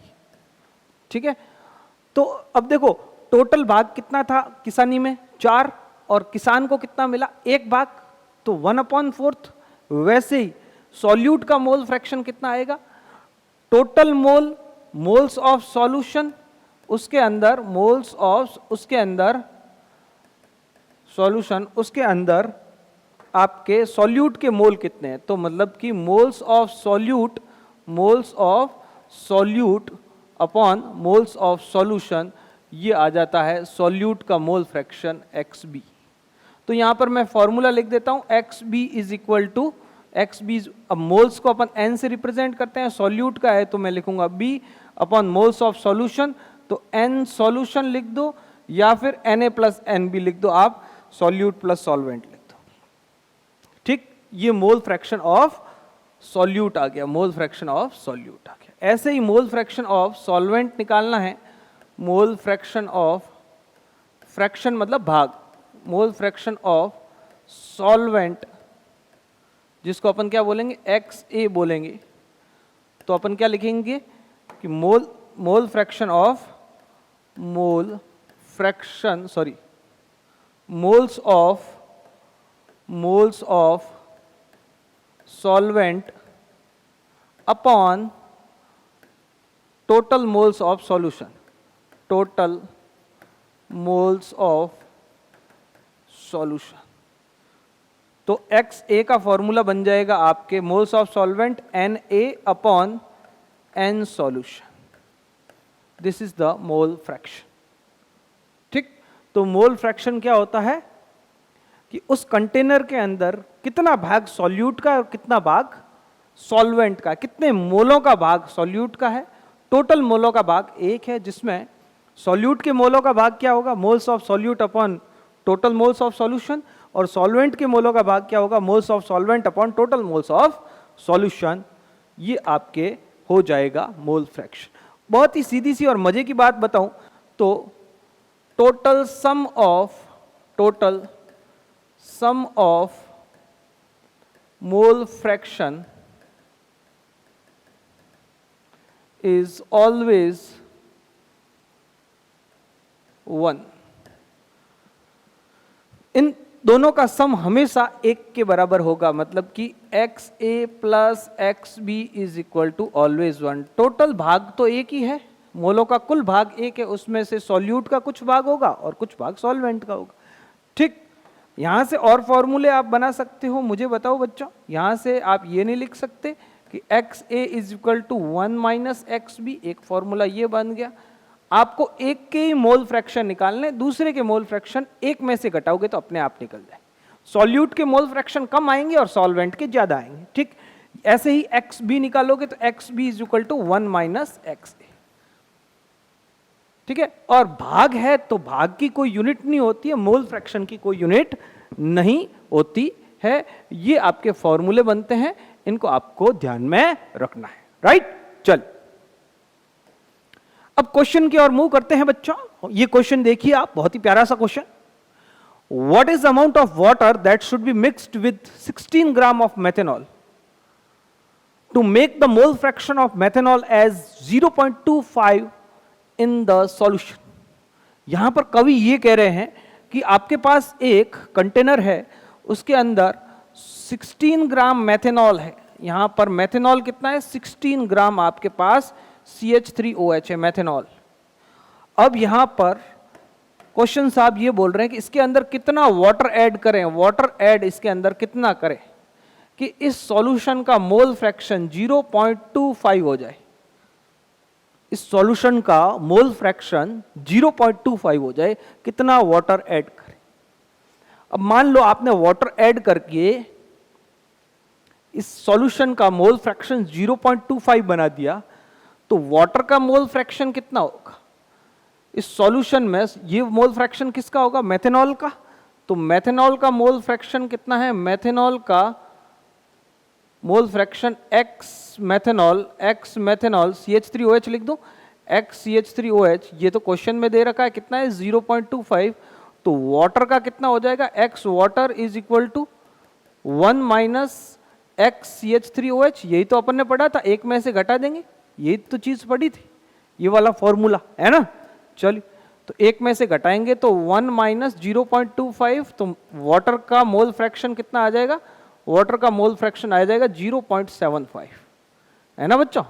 ठीक है। तो अब देखो टोटल भाग कितना था किसानी में 4 और किसान को कितना मिला 1 भाग, तो 1/4। वैसे ही सॉल्यूट का मोल फ्रैक्शन कितना आएगा total mole, moles of solution, उसके अंदर मोल्स ऑफ, उसके अंदर सॉल्यूशन, उसके अंदर आपके सॉल्यूट के मोल कितने हैं, तो मतलब कि moles of solute, moles of solute upon moles of solution, ये आ जाता है सॉल्यूट का मोल फ्रैक्शन XB। तो यहां पर मैं फॉर्मूला लिख देता हूं, XB is equal to, XB, अब मोल्स को अपन N से रिप्रेजेंट करते हैं, सॉल्यूट का है तो मैं लिखूंगा B upon moles of solution, तो N सॉल्यूशन लिख दो या फिर Na प्लस NB लिख दो, आप सॉल्यूट प्लस सॉल्वेंट लिख दो। ठीक, ये मोल फ्रैक्शन ऑफ सॉल्यूट आ गया, मोल फ्रैक्शन ऑफ सॉल्यूट आ गया। ऐसे ही मोल फ्रैक्शन ऑफ सॉल्वेंट निकालना है, मोल फ्रैक्शन ऑफ, फ्रैक्शन मतलब भाग, मोल फ्रैक्शन ऑफ सॉल्वेंट, जिसको अपन क्या बोलेंगे, XA बोलेंगे, तो अपन क्या लिखेंगे कि मोल fraction of, mole fraction, sorry, moles of solvent upon total moles of solution, total moles of solution. तो XA का फॉर्मूला बन जाएगा आपके moles of solvent Na upon N solution, this is the mole fraction. ठीक, तो मोल फ्रैक्शन क्या होता है कि उस कंटेनर के अंदर कितना भाग सॉल्यूट का और कितना भाग सॉल्वेंट का, कितने मोलों का भाग सॉल्यूट का है, टोटल मोलों का भाग 1 है, जिसमें सॉल्यूट के मोलों का भाग क्या होगा, moles of solute upon total moles of solution, और सॉल्वेंट के मोलों का भाग क्या होगा, moles of solvent upon total moles of solution. ये आपके हो जाएगा मोल फ्रैक्शन। बहुत ही सीधी सी और मजे की बात बताऊं तो total sum of mole fraction is always 1। इन दोनों का सम हमेशा 1 के बराबर होगा, मतलब कि XA plus XB is equal to always 1। Total भाग तो एक ही है, मोलों का कुल भाग 1 है, उसमें से सॉल्यूट का कुछ भाग होगा और कुछ भाग सॉल्वेंट का होगा। ठीक, यहां से और फॉर्मूले आप बना सकते हो, मुझे बताओ बच्चों, यहां से आप ये नहीं लिख सकते कि XA is equal to 1 minus XB, एक फॉर्मूला ये बन गया। आपको एक के ही मोल फ्रैक्शन निकालने, दूसरे के मोल फ्रैक्शन एक में से घटाओगे तो अपने आप निकल जाए। सॉल्यूट के मोल फ्रैक्शन कम आएंगे और सॉल्वेंट के ज्यादा आएंगे। ठीक, ऐसे ही XB निकालोगे तो XB is equal to 1 minus XA। ठीक है, और भाग है तो भाग की कोई यूनिट नहीं होती है, मोल फ्रैक्शन की कोई यूनिट नहीं होती है। ये आपके फॉर्मूले बनते हैं, इनको आपको ध्यान में रखना है। राइट, चल अब क्वेश्चन की ओर मूव करते हैं बच्चों। ये क्वेश्चन देखिए आप, बहुत ही प्यारा सा question. What is the amount of water that should be mixed with 16 gram of methanol to make the mole fraction of methanol as 0.25 in the solution. यहां पर कवि ये कह रहे हैं कि आपके पास एक कंटेनर है, उसके अंदर 16 ग्राम मेथेनॉल है। यहां पर मेथेनॉल कितना है, 16 ग्राम आपके पास CH3OH है, मेथेनॉल। अब यहां पर क्वेश्चन साहब ये बोल रहे हैं कि इसके अंदर कितना वाटर ऐड करें, वाटर ऐड इसके अंदर कितना करें कि इस सॉल्यूशन का मोल फ्रैक्शन 0.25 हो जाए। इस सॉल्यूशन का मोल फ्रैक्शन 0.25 हो जाए, कितना वाटर ऐड करें। अब मान लो आपने वाटर ऐड करके इस सॉल्यूशन का मोल फ्रैक्शन 0.25 बना दिया, तो वाटर का मोल फ्रैक्शन कितना होगा इस सॉल्यूशन में। ये मोल फ्रैक्शन किसका होगा, मेथेनॉल का। तो मेथेनॉल का मोल फ्रैक्शन कितना है, मेथेनॉल का mole fraction x methanol CH3OH लिख दो, x CH3OH, ये तो क्वेश्चन में दे रखा है कितना है 0.25। तो वाटर का कितना हो जाएगा, x water is equal to 1 minus x CH3OH। यही तो अपन ने पढ़ा था, एक में से घटा देंगे, यही तो चीज पढ़ी थी, ये वाला फॉर्मूला है ना। चलिए, तो एक में से घटाएंगे तो 1 माइनस 0.25, तो वाटर का मोल फ्रैक्शन कितना आ जाएगा, वाटर का मोल फ्रैक्शन आ जाएगा 0.75, है ना बच्चों।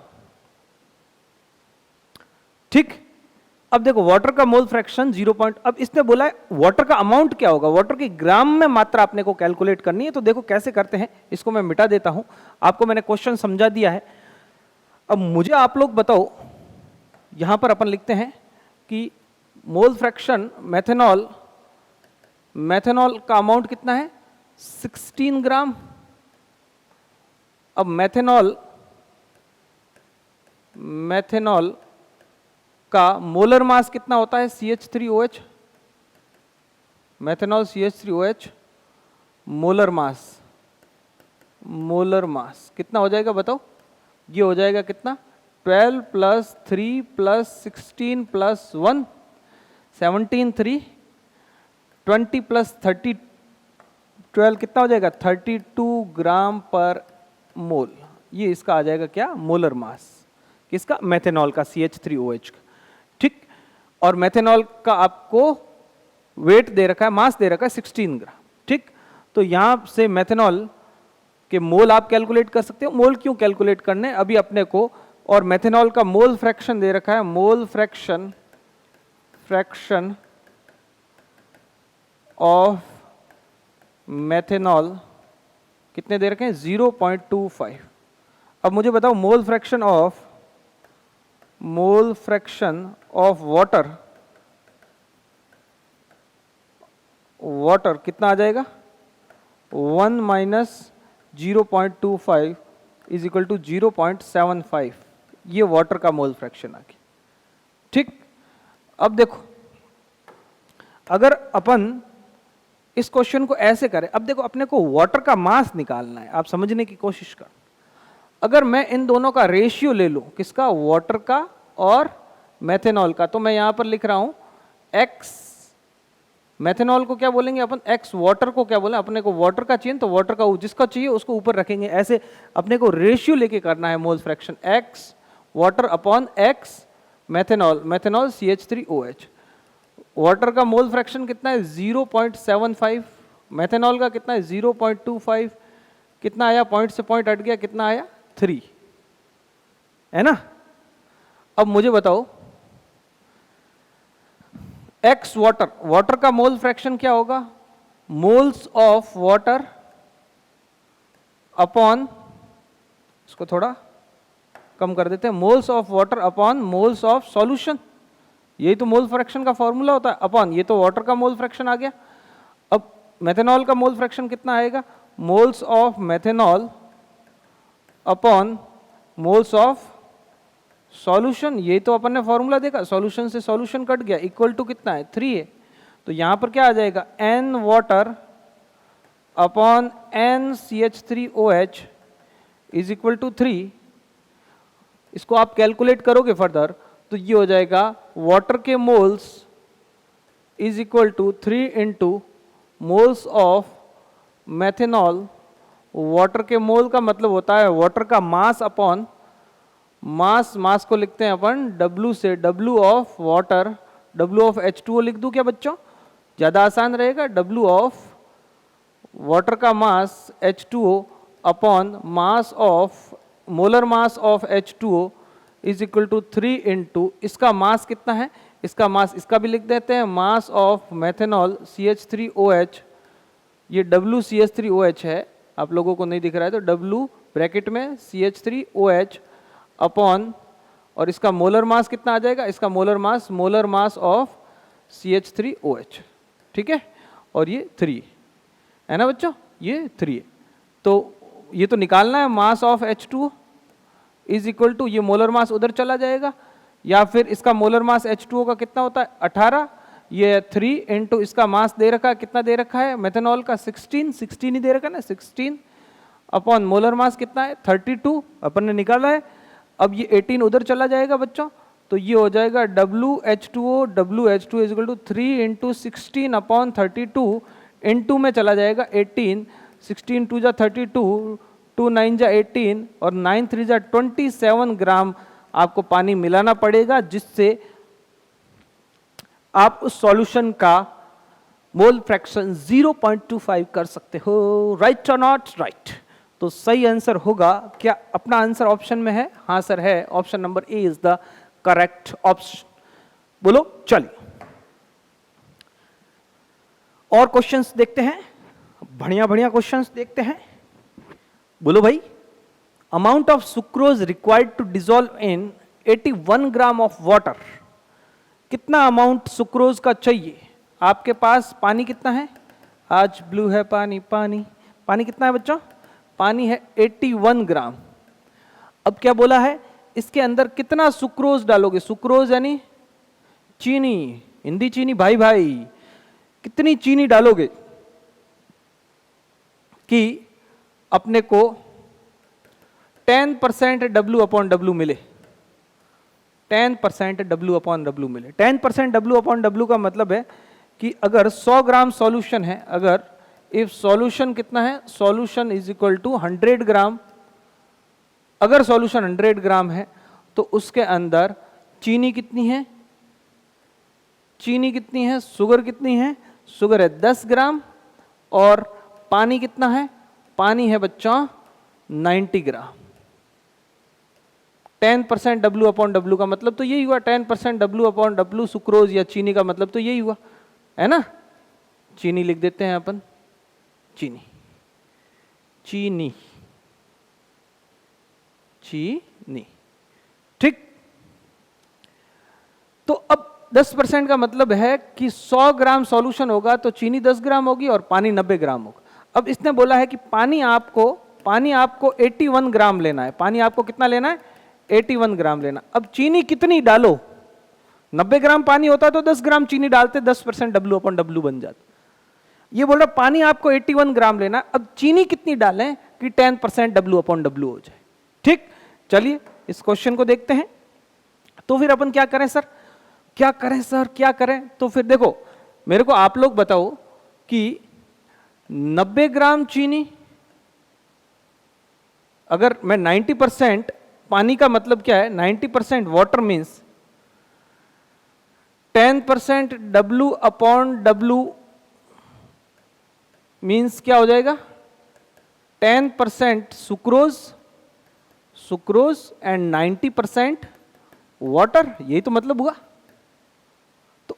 ठीक। अब देखो वाटर का मोल फ्रैक्शन 0 पॉइंट, अब इसने बोला है वाटर का अमाउंट क्या होगा, वाटर की ग्राम में मात्रा अपने को कैलकुलेट करनी है। तो देखो कैसे करते हैं, इसको मैं मिटा देता हूं, आपको मैंने क्वेश्चन समझा दिया है। अब मुझे आप लोग बताओ, यहां पर अपन लिखते हैं कि मोल फ्रैक्शन मेथनॉल, मेथनॉल का अमाउंट कितना है 16 ग्राम। अब मेथनॉल, मेथनॉल का मोलर मास कितना होता है CH3OH, methanol CH3OH molar mass, molar mass कितना हो जाएगा बताओ, ये हो जाएगा कितना 12 + 3 + 16 + 1 17 3 20 + 30 12 कितना हो जाएगा 32 ग्राम पर मोल। ये इसका आ जाएगा क्या मोलर मास, किसका मेथनॉल का CH3OH का। ठीक, और मेथनॉल का आपको वेट दे रखा है, मास दे रखा है 16 ग्राम। ठीक, तो यहां से मेथनॉल के मोल आप कैलकुलेट कर सकते हो। मोल क्यों कैलकुलेट करने अभी अपने को, और मेथनॉल का मोल फ्रैक्शन दे रखा है, mole fraction, fraction of methanol कितने दे रखे हैं 0.25। अब मुझे बताओ मोल fraction of, mole fraction of water, water कितना आ जाएगा 1 - 0.25 = 0.75। ये वाटर का मोल फ्रैक्शन आ गया। ठीक, अब देखो अगर अपन इस क्वेश्चन को ऐसे करें, अब देखो अपने को वाटर का मास निकालना है, आप समझने की कोशिश कर। अगर मैं इन दोनों का रेशियो ले लूं, किसका वाटर का और मेथनॉल का, तो मैं यहां पर लिख रहा हूं x, मेथनॉल को क्या बोलेंगे अपन x, वाटर को क्या बोले, अपने को वाटर का चाहिए तो वाटर का जिसका चाहिए उसको ऊपर रखेंगे। ऐसे अपने को रेशियो लेके करना है mole fraction, x water upon x methanol, methanol CH3OH। Water का मोल फ्रैक्शन कितना है 0.75, मेथनॉल का कितना है 0.25, कितना आया, पॉइंट से पॉइंट हट गया, कितना आया 3, है ना। अब मुझे बताओ x वाटर, वाटर का मोल फ्रैक्शन क्या होगा, मोल्स ऑफ वाटर अपॉन, इसको थोड़ा कम कर देते हैं, moles of water upon moles of solution. यही तो मोल फ्रैक्शन का फॉर्मूला होता है, अपॉन, ये तो वाटर का मोल फ्रैक्शन आ गया। अब मेथनॉल का मोल फ्रैक्शन कितना आएगा, moles of methanol upon moles of solution. ये तो अपन ने फॉर्मूला देखा, सॉल्यूशन से सॉल्यूशन कट गया, इक्वल टू कितना है 3 है। तो यहां पर क्या आ जाएगा n water upon n CH3OH = 3। इसको आप कैलकुलेट करोगे फर्दर तो ये हो जाएगा वाटर के moles = 3 × moles of methanol. Water के मोल का मतलब होता है वाटर का मास अपॉन मास, मास को लिखते हैं अपन W से, W of water, W of H2O लिख दूं क्या बच्चों, ज्यादा आसान रहेगा। W ऑफ वाटर का मास H2O upon mass of, molar mass of H2O = 3 × इसका मास कितना है, इसका मास, इसका भी लिख देते हैं मास ऑफ मेथनॉल CH3OH। ये WCH3OH है, आप लोगों को नहीं दिख रहा है तो W ब्रैकेट में CH3OH अपॉन, और इसका मोलर मास कितना आ जाएगा, इसका molar mass, molar mass of CH3OH। ठीक है, और ये 3 है ना बच्चों, ये 3 है। तो ये तो निकालना है मास ऑफ H2O = ये मोलर मास उधर चला जाएगा, या फिर इसका मोलर मास H2O का कितना होता है 18, ये 3 × इसका मास दे रखा है, कितना दे रखा है मेथनॉल का 16 ही दे रखा है ना, 16 अपॉन मोलर मास कितना है 32 अपन ने निकाला है। अब ये 18 उधर चला जाएगा बच्चों, तो ये हो जाएगा WH2O = 3 × 16 अपॉन 32 × में चला जाएगा 18, 16 2 जा 32, 2 9 जा 18 और 9 3 जा 27 ग्राम आपको पानी मिलाना पड़ेगा, जिससे आप उस सॉल्यूशन का मोल फ्रैक्शन 0.25 कर सकते हो। राइट और नॉट राइट? तो सही आंसर होगा क्या? अपना आंसर ऑप्शन में है? हाँ सर है, option number A is the correct option. बोलो चलिए और क्वेश्चंस देखते हैं, बढ़िया बढ़िया क्वेश्चंस देखते हैं। बोलो भाई, amount of sucrose required to dissolve in 81 gram of water. कितना अमाउंट सुक्रोज का चाहिए? आपके पास पानी कितना है? आज ब्लू है पानी, पानी कितना है बच्चों? पानी है 81 ग्राम। अब क्या बोला है, इसके अंदर कितना सुक्रोज डालोगे? सुक्रोज यानी चीनी, हिंदी चीनी भाई भाई। कितनी चीनी डालोगे कि अपने को 10% W/W मिले? 10% W/W मिले। 10% W/W का मतलब है कि अगर 100 ग्राम सॉल्यूशन है, अगर इफ सॉल्यूशन कितना है, सॉल्यूशन इज इक्वल टू 100 ग्राम, अगर सॉल्यूशन 100 ग्राम है तो उसके अंदर चीनी कितनी है? चीनी कितनी है? शुगर कितनी है? शुगर है 10 ग्राम। और पानी कितना है? पानी है बच्चों 90 ग्राम। 10% W/W का मतलब तो यही हुआ, 10% W/W सुक्रोज या चीनी का मतलब तो यही हुआ, है ना? चीनी लिख देते हैं अपन, चीनी, चीनी, चीनी, ठीक। तो अब 10% का मतलब है कि 100 ग्राम सॉल्यूशन होगा तो चीनी 10 ग्राम होगी और पानी 90 ग्राम होगा। अब इसने बोला है कि पानी आपको 81 ग्राम लेना है। पानी आपको कितना लेना है? 81 ग्राम लेना। अब चीनी कितनी डालो? 90 ग्राम पानी होता तो 10 ग्राम चीनी डालते, 10% W/W बन जाता। ये बोल रहा पानी आपको 81 ग्राम लेना, अब चीनी कितनी डालें कि 10% W/W हो जाए, ठीक। चलिए इस क्वेश्चन को देखते हैं। तो फिर अपन क्या करें सर, क्या करें सर, क्या करें? तो फिर देखो, मेरे को आप लोग बताओ कि 90 ग्राम चीनी, अगर मैं 90% पानी का मतलब क्या है? 90% वाटर मीन्स 10% W/W मीन्स क्या हो जाएगा? 10% सुक्रोज एंड 90% वाटर। यही तो मतलब हुआ। तो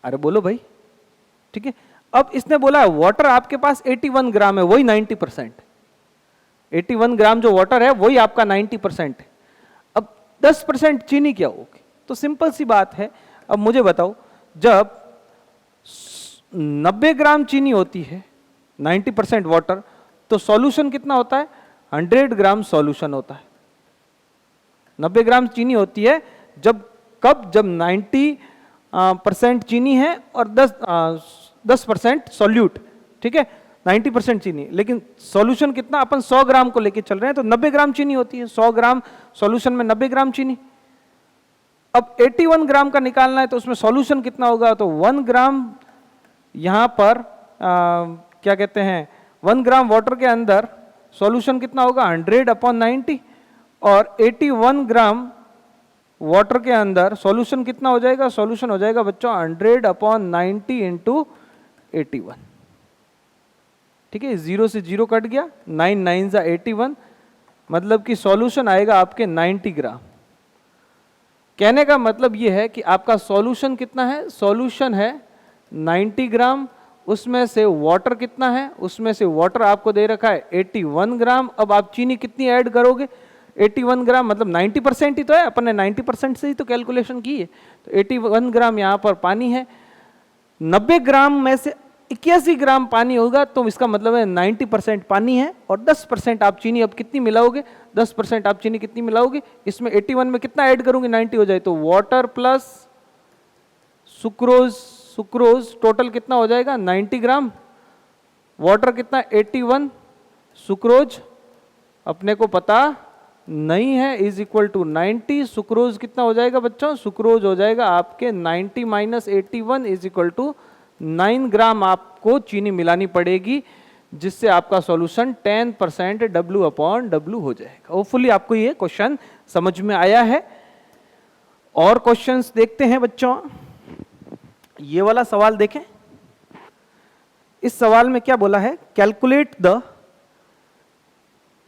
अरे बोलो भाई, ठीक है। अब इसने बोला है वाटर आपके पास 81 ग्राम है, वही 90%। 81 ग्राम जो वाटर है वही आपका 90% है। अब 10% चीनी क्या होगी? तो सिंपल सी बात है। अब मुझे बताओ, जब 90 ग्राम चीनी होती है, 90% वाटर, तो सॉल्यूशन कितना होता है? 100 ग्राम सॉल्यूशन होता है। 90 ग्राम चीनी होती है जब 90% चीनी है और 10% सॉल्यूट, ठीक है। 90% चीनी, लेकिन सॉल्यूशन कितना? अपन 100 ग्राम को लेके चल रहे हैं तो 90 ग्राम चीनी होती है। 100 ग्राम सॉल्यूशन में 90 ग्राम चीनी। अब 81 ग्राम का निकालना है तो उसमें सॉल्यूशन कितना होगा? तो 1 ग्राम यहां पर क्या कहते हैं, 1 ग्राम वाटर के अंदर सॉल्यूशन कितना होगा? 100/90। और 81 ग्राम वाटर के अंदर सॉल्यूशन कितना हो जाएगा? सॉल्यूशन हो जाएगा बच्चों 100/90 इंटू 81, ठीक है। 0 से 0 कट गया, 9 9 जा 81, मतलब कि सॉल्यूशन आएगा आपके 90 ग्राम। कहने का मतलब यह है कि आपका सॉल्यूशन कितना है? सॉल्यूशन है 90 ग्राम, उसमें से वाटर कितना है? उसमें से वाटर आपको दे रखा है 81 ग्राम। अब आप चीनी कितनी ऐड करोगे? 81 ग्राम, मतलब 90% ही तो है, अपन ने 90% से ही तो कैलकुलेशन की है। तो 81 ग्राम यहाँ पर पानी है। 90 ग्राम में से 81 ग्राम पानी होगा, तो इसका मतलब है 90% पानी है और 10% आप चीनी अब कितनी मिलाओगे? 10% आप चीनी कितनी मिलाओगे? इसमें 81 में कितना ऐड करोगे? 90 हो जाए तो वाटर प्लस सुक्रोज टोटल कितना हो जाएगा? 90 ग्राम। वाटर कितना? 81, सुक्रोज अपने को पता नहीं है, इज इक्वल टू 90। सुक्रोज कितना हो जाएगा बच्चों? सुक्रोज हो जाएगा आपके 90 माइनस 81 इज इक्वल टू 9 ग्राम आपको चीनी मिलानी पड़ेगी, जिससे आपका सॉल्यूशन 10% W/W हो जाएगा। होपफुली आपको ये क्वेश्चन समझ में आया है। और क्वेश्चंस देखते हैं बच्चों। ये वाला सवाल देखें। इस सवाल में क्या बोला है?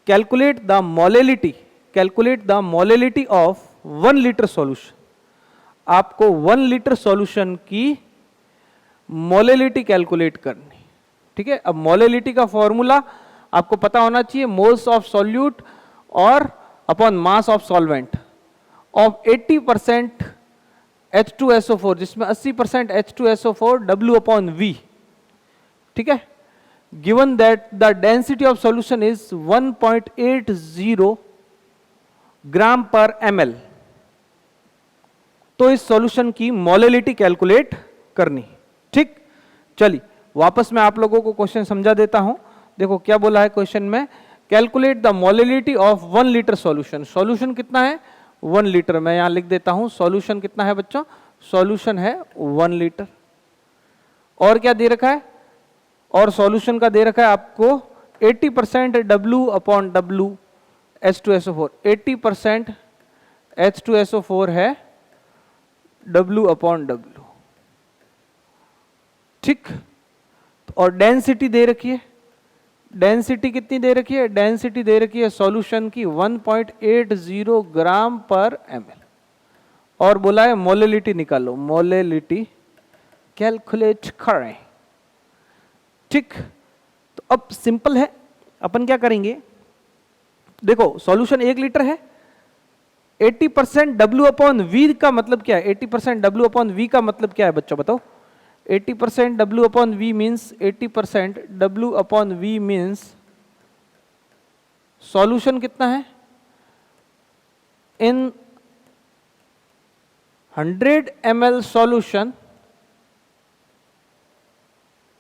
Calculate the molality of 1 litre solution. आपको 1 लीटर सॉल्यूशन की मोलेलिटी कैलकुलेट करनी। ठीक है, अब मोलेलिटी का फॉर्मूला आपको पता होना चाहिए, मोल्स ऑफ सॉल्यूट और upon mass of solvent of 80% H2SO4, जिसमें 80% H2SO4 W अपॉन V। ठीक है, given that the density of solution is 1.80 ग्राम पर ml, तो इस सॉल्यूशन की मोलेलिटी कैलकुलेट करनी। ठीक, चलिए वापस मैं आप लोगों को क्वेश्चन समझा देता हूं। देखो क्या बोला है क्वेश्चन में, calculate the molality of 1 litre solution. Solution कितना है? 1 लीटर। मैं यहां लिख देता हूं, सॉल्यूशन कितना है बच्चों? सॉल्यूशन है 1 लीटर। और क्या दे रखा है? और सॉल्यूशन का दे रखा है आपको 80% W upon W H2SO4। 80% H2SO4 है W अपॉन W। ठीक, और डेंसिटी दे रखी है। डेंसिटी कितनी दे रखी है? डेंसिटी दे रखी है सॉल्यूशन की 1.80 ग्राम पर ml। और बोला है मोलेलिटी निकालो, मोलेलिटी कैलकुलेट करें। ठीक, तो अब सिंपल है, अपन क्या करेंगे, देखो सॉल्यूशन 1 लीटर है, 80% W अपॉन V का मतलब क्या है? 80% W अपॉन V का मतलब क्या है बच्चों बताओ? 80% W upon V means 80% W upon V means solution कितना है? इन 100 ml सॉल्यूशन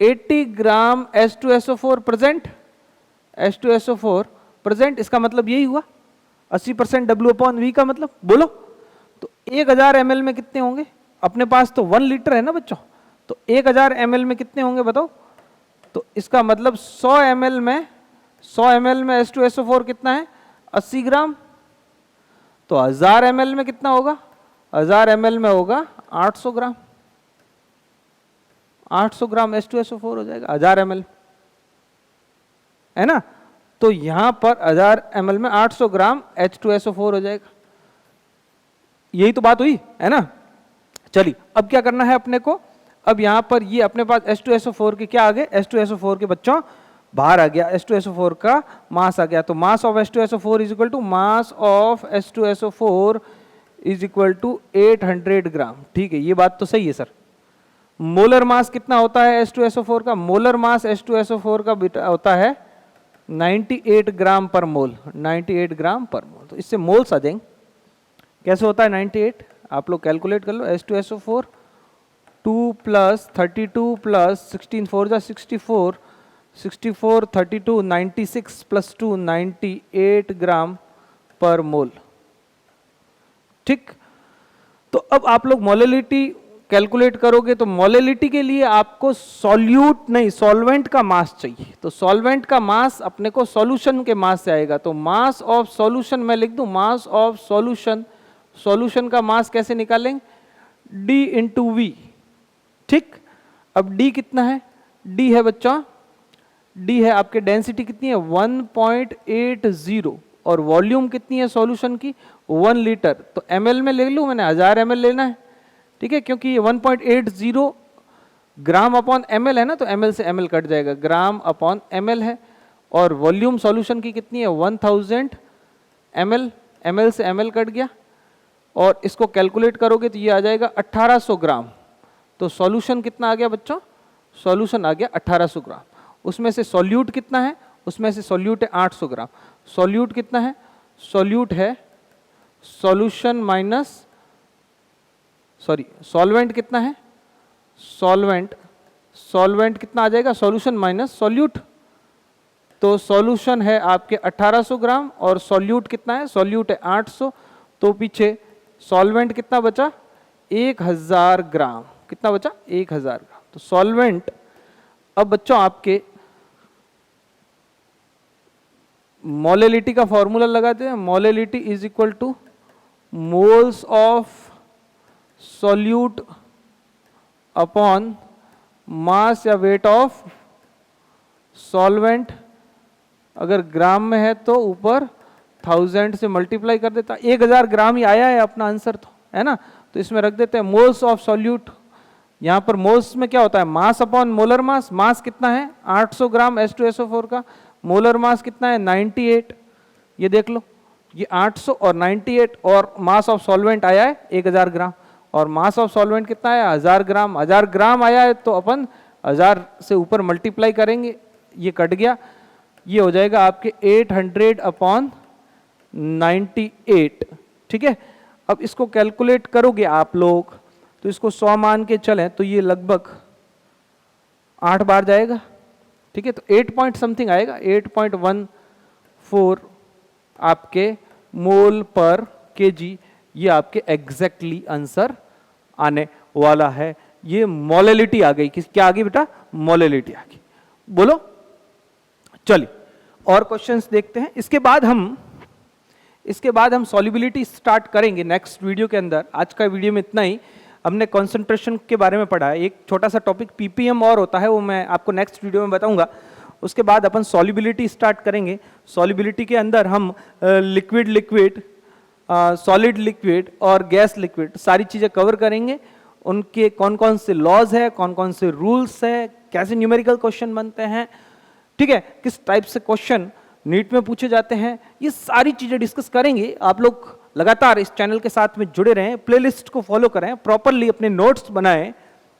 80 ग्राम H2SO4 प्रेजेंट, H2SO4 प्रेजेंट। इसका मतलब यही हुआ 80% W अपॉन V का मतलब, बोलो तो 1000 ml में कितने होंगे? अपने पास तो 1 लीटर है ना बच्चों, तो 1000 ml में कितने होंगे बताओ? तो इसका मतलब 100 ml में H2SO4 कितना है? 80 ग्राम। तो 1000 ml में कितना होगा? 1000 ml में होगा 800 ग्राम। 800 ग्राम H2SO4 हो जाएगा 1000 ml, है ना? तो यहां पर 1000 ml में 800 ग्राम H2SO4 हो जाएगा। यही तो बात हुई है ना? चलिए अब क्या करना है अपने को, अब यहां पर ये अपने पास H2SO4 के क्या आ गए? H2SO4 के बच्चों बाहर आ गया, H2SO4 का मास आ गया। तो mass of H2SO4 is equal to mass of H2SO4 is equal to 800 gram. ठीक है, ये बात तो सही है सर। मोलर मास कितना होता है H2SO4 का? मोलर मास H2SO4 का होता है 98 ग्राम पर मोल। 98 ग्राम पर मोल, तो इससे मोल्स आ जाएंगे। कैसे होता है 98? आप लोग कैलकुलेट कर लो। H2SO4 2 प्लस 32 प्लस 16 4 जा 64, 64 32 96 प्लस 2 98 ग्राम पर मोल। ठीक, तो अब आप लोग मोलेलिटी कैलकुलेट करोगे तो मोलेलिटी के लिए आपको सॉल्यूट नहीं सॉल्वेंट का मास चाहिए। तो सॉल्वेंट का मास अपने को सॉल्यूशन के मास से आएगा। तो मास ऑफ सॉल्यूशन मैं लिख दूं, मास ऑफ सॉल्यूशन, सॉल्यूशन का मास कैसे निकालेंगे? D into V। ठीक, अब D कितना है? D है बच्चों, D है आपके डेंसिटी कितनी है? 1.80 और वॉल्यूम कितनी है सॉल्यूशन की? 1 लीटर। तो ml में ले लूं, मैंने 1000 ml लेना है। ठीक है, क्योंकि ये 1.80 ग्राम अपॉन ml है ना, तो ml से ml कट जाएगा, ग्राम अपॉन ml है। और वॉल्यूम सॉल्यूशन की कितनी है? 1000 ml, ml से ml कट गया। और इसको कैलकुलेट करोगे तो ये आ जाएगा 1800 ग्राम। तो सॉल्यूशन कितना आ गया बच्चों? सॉल्यूशन आ गया 1800 ग्राम। उसमें से सॉल्यूट कितना है? उसमें से सॉल्यूट है 800 ग्राम। सॉल्यूट कितना है? सॉल्यूट है सॉल्यूशन माइनस सॉल्वेंट कितना है? सॉल्वेंट कितना आ जाएगा? Solution minus solute. तो सॉल्यूशन है आपके 1800 ग्राम और सॉल्यूट कितना है? सॉल्यूट है 800। तो पीछे सॉल्वेंट कितना बचा? 1000 ग्राम। कितना बचा? 1000 ग्राम। तो सॉल्वेंट, अब बच्चों आपके मोलेलिटी का फॉर्मूला लगाते हैं। Molality is equal two moles of solute upon mass या वेट ऑफ सॉल्वेंट। अगर ग्राम में है तो ऊपर 1000 से मल्टीप्लाई कर देता। 1000 ग्राम ही आया है अपना आंसर, तो है ना। तो इसमें रख देते हैं मोल्स ऑफ सॉल्यूट। यहां पर मोल्स में क्या होता है, मास अपॉन मोलर मास। मास कितना है 800 ग्राम H2SO4 का, मोलर मास कितना है 98। ये देख लो, ये 800 और 98, और मास ऑफ सॉल्वेंट आया है 1000 ग्राम, और मास ऑफ सॉल्वेंट कितना है 1000 ग्राम। 1000 ग्राम आया है तो अपन 1000 से ऊपर मल्टीप्लाई करेंगे, ये कट गया, ये हो जाएगा आपके 800 अपॉन 98। ठीक है, अब इसको कैलकुलेट करोगे आप लोग तो इसको 100 मान के चलें तो ये लगभग 8 बार जाएगा। ठीक है, तो 8 पॉइंट समथिंग आएगा, 8.14 आपके मोल पर केजी, ये आपके एग्जैक्टली आंसर आने वाला है। ये मोलेलिटी आ गई, क्या आ गई बेटा, मोलेलिटी आ गई। बोलो, चलिए और क्वेश्चंस देखते हैं। इसके बाद हम सॉल्युबिलिटी स्टार्ट करेंगे नेक्स्ट वीडियो के अंदर। आज का वीडियो में इतना ही। हमने कंसंट्रेशन के बारे में पढ़ा है, एक छोटा सा टॉपिक पीपीएम और होता है, वो मैं आपको नेक्स्ट वीडियो में बताऊंगा। उसके बाद अपन सॉल्युबिलिटी स्टार्ट करेंगे। सॉल्युबिलिटी के अंदर हम लिक्विड, सॉलिड लिक्विड और गैस लिक्विड सारी चीज़ें कवर करेंगे। उनके कौन कौन से लॉज है, कौन कौन से रूल्स है, कैसे न्यूमेरिकल क्वेश्चन बनते हैं, ठीक है, किस टाइप से क्वेश्चन नीट में पूछे जाते हैं, ये सारी चीज़ें डिस्कस करेंगे। आप लोग लगातार इस चैनल के साथ में जुड़े रहें, प्लेलिस्ट को फॉलो करें, प्रॉपरली अपने नोट्स बनाएं।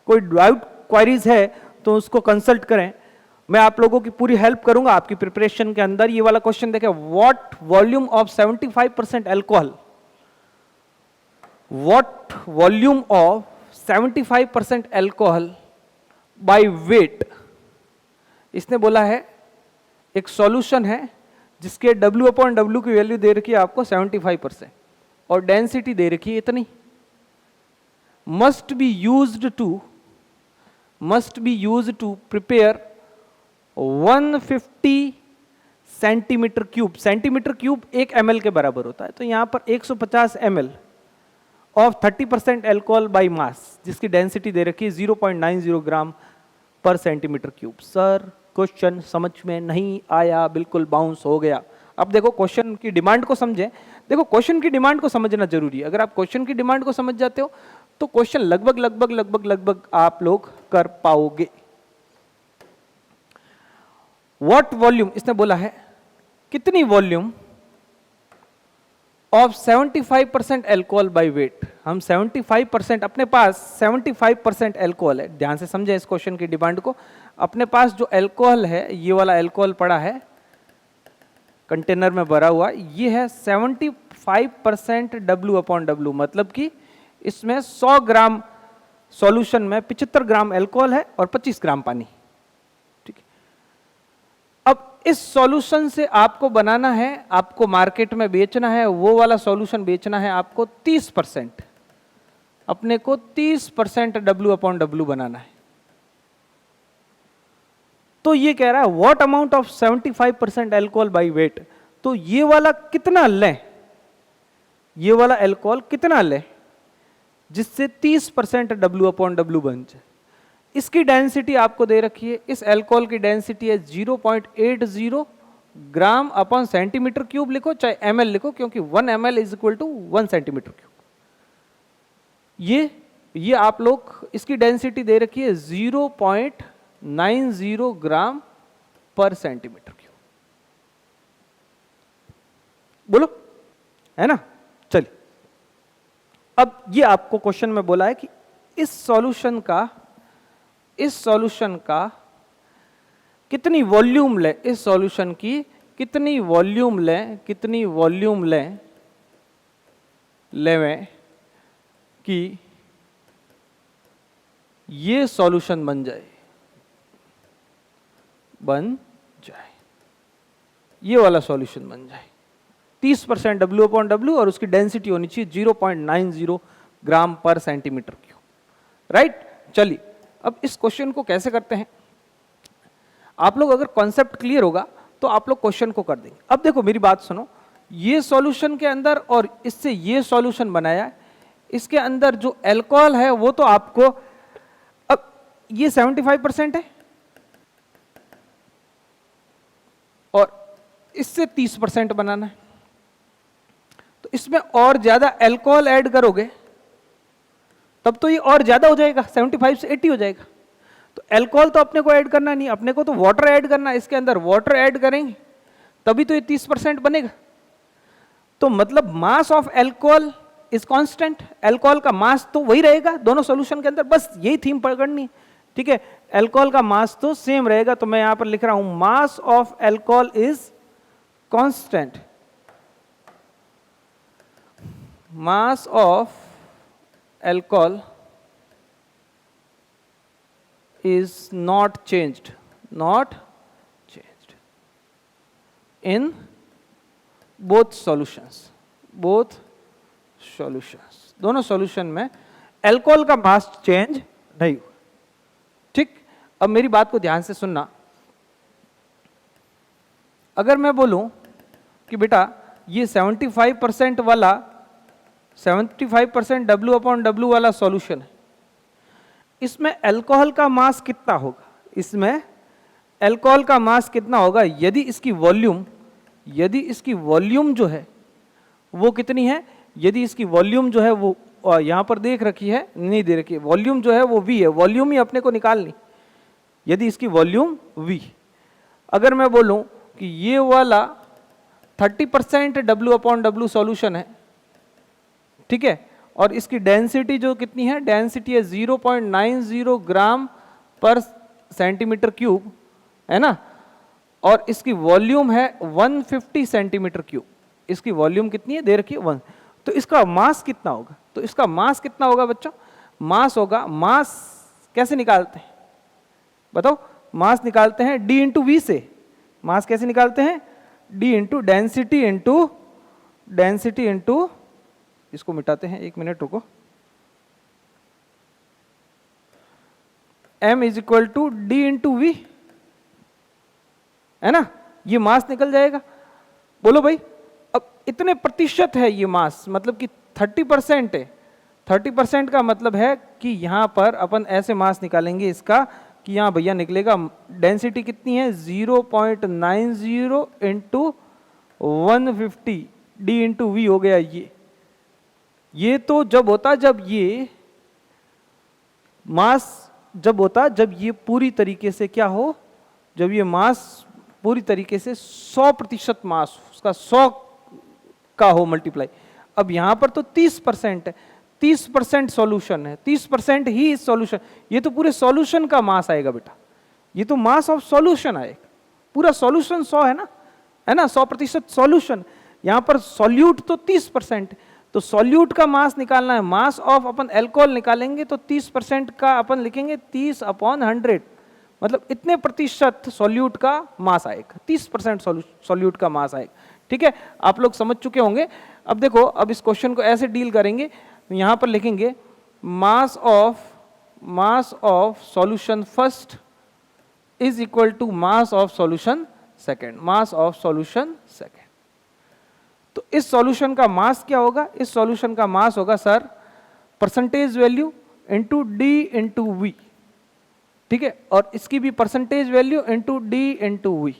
कोई डाउट क्वारीज है तो उसको कंसल्ट करें, मैं आप लोगों की पूरी हेल्प करूंगा आपकी प्रिपरेशन के अंदर। ये वाला क्वेश्चन देखें, what volume of 75% alcohol, what volume of 75% alcohol by weight. इसने बोला है एक सॉल्यूशन है जिसके W/W की वैल्यू दे रखी है आपको 75% और डेंसिटी दे रखी है इतनी, must be used to prepare 150 centimetre cube. Centimetre cube 1 ml के बराबर होता है, तो यहां पर 150 ml of 30% alcohol by mass, जिसकी डेंसिटी दे रखी है 0.90 ग्राम पर सेंटीमीटर क्यूब। सर क्वेश्चन समझ में नहीं आया, बिल्कुल बाउंस हो गया। अब देखो क्वेश्चन की डिमांड को समझें। देखो क्वेश्चन की डिमांड को समझना जरूरी है। अगर आप क्वेश्चन की डिमांड को समझ जाते हो तो क्वेश्चन लगभग आप लोग कर पाओगे। व्हाट वॉल्यूम, इसने बोला है कितनी volume of 75% alcohol by weight. हम 75%, अपने पास 75% अल्कोहल है, ध्यान से समझें इस क्वेश्चन की डिमांड को। अपने पास जो अल्कोहल है, ये वाला अल्कोहल पड़ा है कंटेनर में भरा हुआ, ये है 75% W/W, मतलब कि इसमें 100 ग्राम सॉल्यूशन में 75 ग्राम अल्कोहल है और 25 ग्राम पानी। ठीक है, अब इस सॉल्यूशन से आपको बनाना है, आपको मार्केट में बेचना है, वो वाला सॉल्यूशन बेचना है आपको 30%, अपने को 30% W/W बनाना है। तो ये कह रहा है what amount of 75% alcohol by weight. तो ये वाला कितना लें, ये वाला अल्कोहल कितना लें जिससे 30% W/W बन जाए। इसकी डेंसिटी आपको दे रखी है, इस अल्कोहल की डेंसिटी है 0.80 ग्राम अपॉन सेंटीमीटर क्यूब लिखो, चाहे ml लिखो, क्योंकि 1 ml is equal to 1 centimetre cube. ये आप लोग, इसकी डेंसिटी दे रखी है 0.90 ग्राम पर सेंटीमीटर क्यूब। बोलो, है ना। चलिए, अब ये आपको क्वेश्चन में बोला है कि इस सॉल्यूशन का कितनी वॉल्यूम लें, इस सॉल्यूशन की कितनी वॉल्यूम लें कि ये सॉल्यूशन बन जाए, ये वाला सॉल्यूशन बन जाए। 30% W/W और उसकी डेंसिटी होनी चाहिए 0.90 ग्राम पर सेंटीमीटर क्यूब, राइट। चलिए, अब इस क्वेश्चन को कैसे करते हैं, आप लोग अगर कॉन्सेप्ट क्लियर होगा तो आप लोग क्वेश्चन को कर देंगे। अब देखो मेरी बात सुनो, ये सॉल्यूशन के अंदर और इससे ये सॉल्यूशन बनाया, इसके अंदर जो अल्कोहल है वो तो आपको, अब ये 75% है और इससे 30% बनाना है, तो इसमें और ज्यादा अल्कोहल ऐड करोगे तब तो ये और ज्यादा हो जाएगा, 75 से 80 हो जाएगा। तो अल्कोहल तो अपने को ऐड करना नहीं, अपने को तो वाटर ऐड करना है, इसके अंदर वाटर ऐड करेंगे तभी तो ये 30% बनेगा। तो मतलब mass of alcohol is constant, alcohol का मास तो वही रहेगा दोनों सॉल्यूशन के अंदर, बस यही थीम पकड़नी है, ठीक है। अल्कोहल का मास तो सेम रहेगा, तो मैं यहां पर लिख रहा हूं mass of alcohol is constant, mass of alcohol is not changed in both solutions, दोनों सॉल्यूशन में अल्कोहल का मास चेंज नहीं हुआ, ठीक। अब मेरी बात को ध्यान से सुनना, अगर मैं बोलूं कि बेटा ये 75% वाला 75% W/W वाला सॉल्यूशन है, इसमें अल्कोहल का मास कितना होगा, इसमें अल्कोहल का मास कितना होगा यदि इसकी वॉल्यूम जो है वो कितनी है, यदि इसकी वॉल्यूम जो है वो यहां पर देख रखी है, नहीं दे रखी है, वॉल्यूम जो है वो V है, वॉल्यूम ही अपने को निकालनी, यदि इसकी वॉल्यूम V, अगर मैं बोलूं कि ये वाला 30% W/W सॉल्यूशन है, ठीक है, और इसकी डेंसिटी जो कितनी है, डेंसिटी है 0.90 ग्राम पर सेंटीमीटर क्यूब, है ना, और इसकी वॉल्यूम है 150 सेंटीमीटर क्यूब, इसकी वॉल्यूम कितनी है दे रखी है 1, तो इसका मास कितना होगा, तो इसका मास कितना होगा बच्चों, मास होगा, मास कैसे निकालते हैं बताओ, मास निकालते हैं D इंटू वी से, मास कैसे निकालते हैं, D इंटू डेंसिटी इंटू, इसको मिटाते हैं, एक मिनट रुको, M is equal to D into V, है ना, ये मास निकल जाएगा। बोलो भाई, अब इतने प्रतिशत है ये मास, मतलब कि 30% है, 30% का मतलब है कि यहां पर अपन ऐसे मास निकालेंगे इसका कि यहां भैया निकलेगा डेंसिटी कितनी है 0.90 इंटू 150 D इंटू वी हो गया ये तो जब होता, जब ये मास जब होता, जब ये पूरी तरीके से क्या हो, जब ये मास पूरी तरीके से 100% मास उसका 100 का हो मल्टीप्लाई। अब यहां पर तो 30% है, 30% सॉल्यूशन है, 30% ही इस सॉल्यूशन, ये तो पूरे सॉल्यूशन का मास आएगा बेटा, ये तो मास ऑफ सॉल्यूशन आएगा, पूरा सॉल्यूशन 100 है ना, 100% सॉल्यूशन, यहां पर सॉल्यूट तो 30%, तो सॉल्यूट का मास निकालना है, मास ऑफ अपन अल्कोहल निकालेंगे तो 30% का अपन लिखेंगे 30/100, मतलब इतने प्रतिशत सॉल्यूट का मास आएगा, 30% सॉल्यूट का मास आएगा, ठीक है। आप लोग समझ चुके होंगे। अब देखो, अब इस क्वेश्चन को ऐसे डील करेंगे, यहां पर लिखेंगे mass of solution first is equal to mass of solution second, mass of solution second. तो इस सॉल्यूशन का मास क्या होगा, इस सॉल्यूशन का मास होगा sir percentage value into D into V, ठीक है, और इसकी भी percentage value into D into V,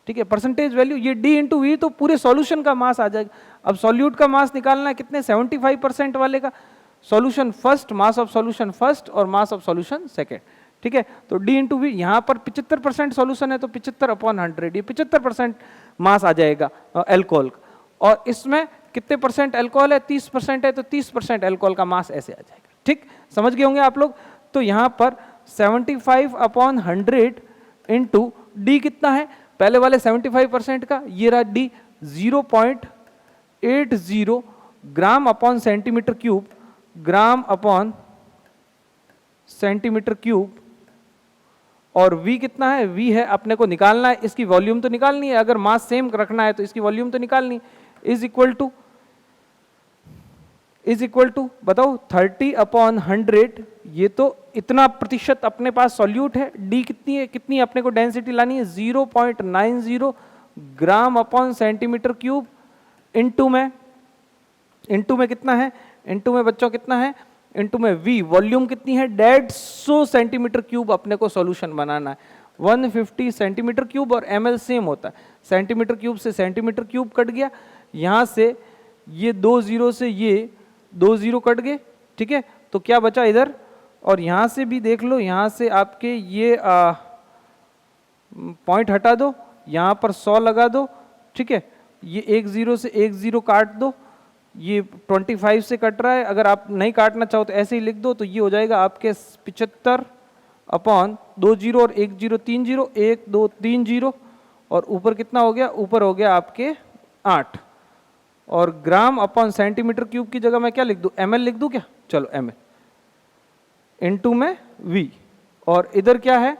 ठीक है, परसेंटेज वैल्यू, ये डी इंटू वी तो पूरे सॉल्यूशन का मास आ जाएगा। अब सॉल्यूट का मास निकालना है कितने, 75% वाले का, solution first, mass of solution first और मास ऑफ सॉल्यूशन सेकेंड, ठीक है। तो डी इंटू वी, यहां पर 75% सॉल्यूशन है तो 75/100, ये 75% मास आ जाएगा अल्कोहल का, और इसमें कितने परसेंट अल्कोहल है, 30% है, तो 30% अल्कोहल का मास ऐसे आ जाएगा, ठीक, समझ गए होंगे आप लोग। तो यहां पर 75/100 इंटू डी कितना है, पहले वाले 75% का, ये रहा डी 0.80 ग्राम अपॉन सेंटीमीटर क्यूब, ग्राम अपॉन सेंटीमीटर क्यूब, और V कितना है, V है अपने को निकालना है, इसकी वॉल्यूम तो निकालनी है, अगर मास सेम रखना है तो इसकी वॉल्यूम तो निकालनी, इज इक्वल टू बताओ 30/100, ये तो इतना प्रतिशत अपने पास सॉल्यूट है, डी कितनी है, कितनी अपने को डेंसिटी लानी है 0.90 ग्राम अपॉन सेंटीमीटर क्यूब, इंटू में कितना है, इंटू में बच्चों कितना है, इंटू में V, वॉल्यूम कितनी है 150 सेंटीमीटर क्यूब अपने को सॉल्यूशन बनाना है, 150 सेंटीमीटर क्यूब, और ml सेम होता है, सेंटीमीटर क्यूब से सेंटीमीटर क्यूब कट गया, यहां से ये 2 0 से ये 2 0 कट गए, ठीक है, तो क्या बचा इधर, और यहां से भी देख लो, यहां से आपके ये पॉइंट हटा दो, यहां पर 100 लगा दो, ठीक है, ये 1 0 से 1 0 काट दो, ये 25 से कट रहा है, अगर आप नहीं काटना चाहो तो ऐसे ही लिख दो, तो ये हो जाएगा आपके 75 अपॉन 2 0 और 1 0 3 0, 1 2 3 0, और ऊपर कितना हो गया, ऊपर हो गया आपके 8, और ग्राम अपॉन सेंटीमीटर क्यूब की जगह मैं क्या लिख दूं, ml लिख दूं क्या, चलो ml इनटू में v, और इधर क्या है,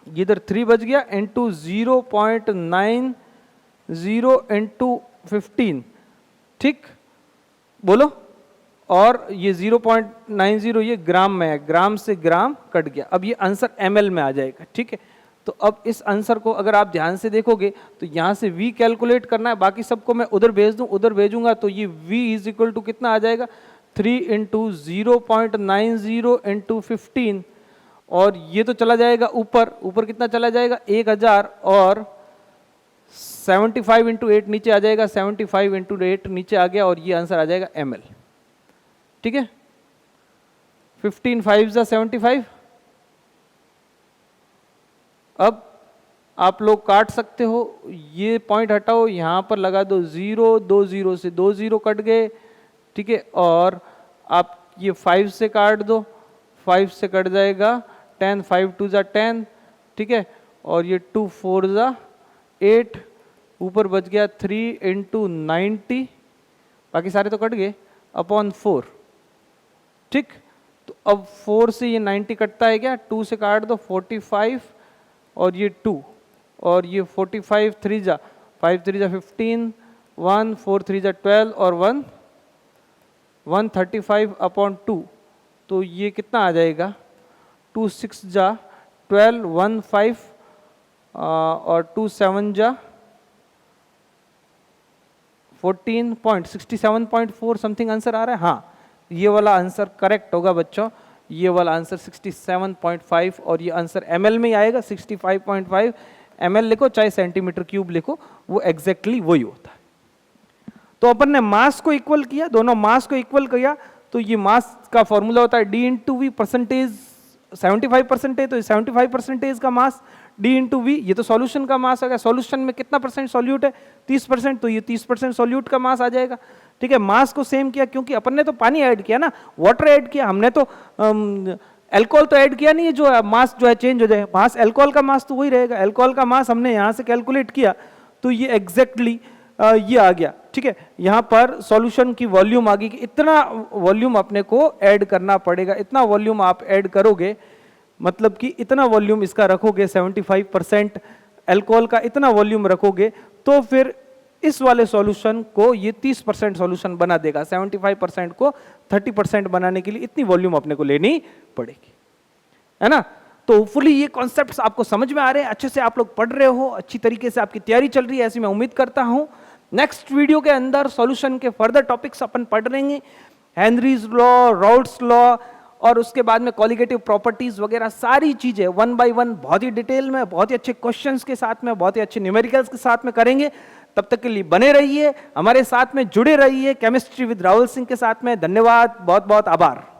इधर 3 बच गया इंटू 0.90 इंटू 15, ठीक, बोलो, और ये 0.90 ये ग्राम में है, ग्राम से ग्राम कट गया, अब ये आंसर ml में आ जाएगा, ठीक है। तो अब इस आंसर को अगर आप ध्यान से देखोगे तो यहाँ से v कैलकुलेट करना है, बाकी सबको मैं उधर भेज दूं, उधर भेजूंगा तो ये v इज इक्वल टू कितना आ जाएगा, 3 इंटू 0.90 इंटू 15, और ये तो चला जाएगा ऊपर, ऊपर कितना चला जाएगा 1000, और 75 इंटू 8 नीचे आ जाएगा, 75 इंटू 8 नीचे आ गया, और ये आंसर आ जाएगा ml, ठीक है। 15 5 जा 75, अब आप लोग काट सकते हो, ये पॉइंट हटाओ, यहां पर लगा दो 0, 2 0 से 2 0 कट गए, ठीक है, और आप ये 5 से काट दो, 5 से कट जाएगा 10, 5 2 जा 10, ठीक है, और ये 2 4 जा 8, ऊपर बच गया 3 इंटू 90, बाकी सारे तो कट गए, अपॉन 4, ठीक। तो अब 4 से ये 90 कटता है क्या, 2 से काट दो 45, और ये 2, और ये 45 3 जा 5 3 जा 15, 1 4 3 जा 12, और 135 अपॉन 2, तो ये कितना आ जाएगा, 2 6 जा 12, 1 5, और 2 7 जा 14.67.4 समथिंग आंसर आ रहा है, हाँ ये वाला आंसर करेक्ट होगा बच्चों, ये वाला आंसर 67.5, और ये आंसर ml में ही आएगा, 65.5 ml लिखो चाहे सेंटीमीटर क्यूब लिखो, वो एग्जैक्टली वही होता है। तो अपन ने मास को इक्वल किया, दोनों मास को इक्वल किया, तो ये मास का फॉर्मूला होता है d इंटू वी, परसेंटेज 75% है तो 75% का मास, d इंटू वी, ये तो सॉल्यूशन का मास आ गया, सॉल्यूशन में कितना परसेंट सॉल्यूट है, 30%, तो ये 30% सॉल्यूट का मास आ जाएगा, ठीक है। मास को सेम किया, क्योंकि अपन ने तो पानी ऐड किया ना, वाटर ऐड किया, हमने तो अल्कोहल तो ऐड किया नहीं है जो मास जो है चेंज हो जाए, मास अल्कोहल का मास तो वही रहेगा, अल्कोहल का मास हमने यहाँ से कैलकुलेट किया, तो ये एग्जैक्टली ये आ गया, ठीक है। यहाँ पर सॉल्यूशन की वॉल्यूम आ गई कि इतना वॉल्यूम अपने को ऐड करना पड़ेगा, इतना वॉल्यूम आप ऐड करोगे, मतलब कि इतना वॉल्यूम इसका रखोगे, 75% अल्कोहल का इतना वॉल्यूम रखोगे, तो फिर इस वाले सॉल्यूशन को ये 30% सॉल्यूशन बना देगा, 75% को 30% बनाने के लिए इतनी वॉल्यूम अपने को लेनी पड़ेगी, है ना। तो होपफुली ये कॉन्सेप्ट्स आपको समझ में आ रहे हैं, अच्छे से आप लोग पढ़ रहे हो, अच्छी तरीके से आपकी तैयारी चल रही है, ऐसी मैं उम्मीद करता हूं। नेक्स्ट वीडियो के अंदर सॉल्यूशन के फर्दर टॉपिक्स अपन पढ़ रहेंगे, हेनरीज लॉ, राउल्ट्स लॉ, और उसके बाद में कॉलिगेटिव प्रॉपर्टीज वगैरह सारी चीजें 1 बाय 1 बहुत ही डिटेल में, बहुत ही अच्छे क्वेश्चंस के साथ में, बहुत ही अच्छे न्यूमेरिकल्स के साथ में करेंगे। तब तक के लिए बने रहिए, हमारे साथ में जुड़े रहिए केमिस्ट्री विद राहुल सिंह के साथ में। धन्यवाद, बहुत बहुत आभार।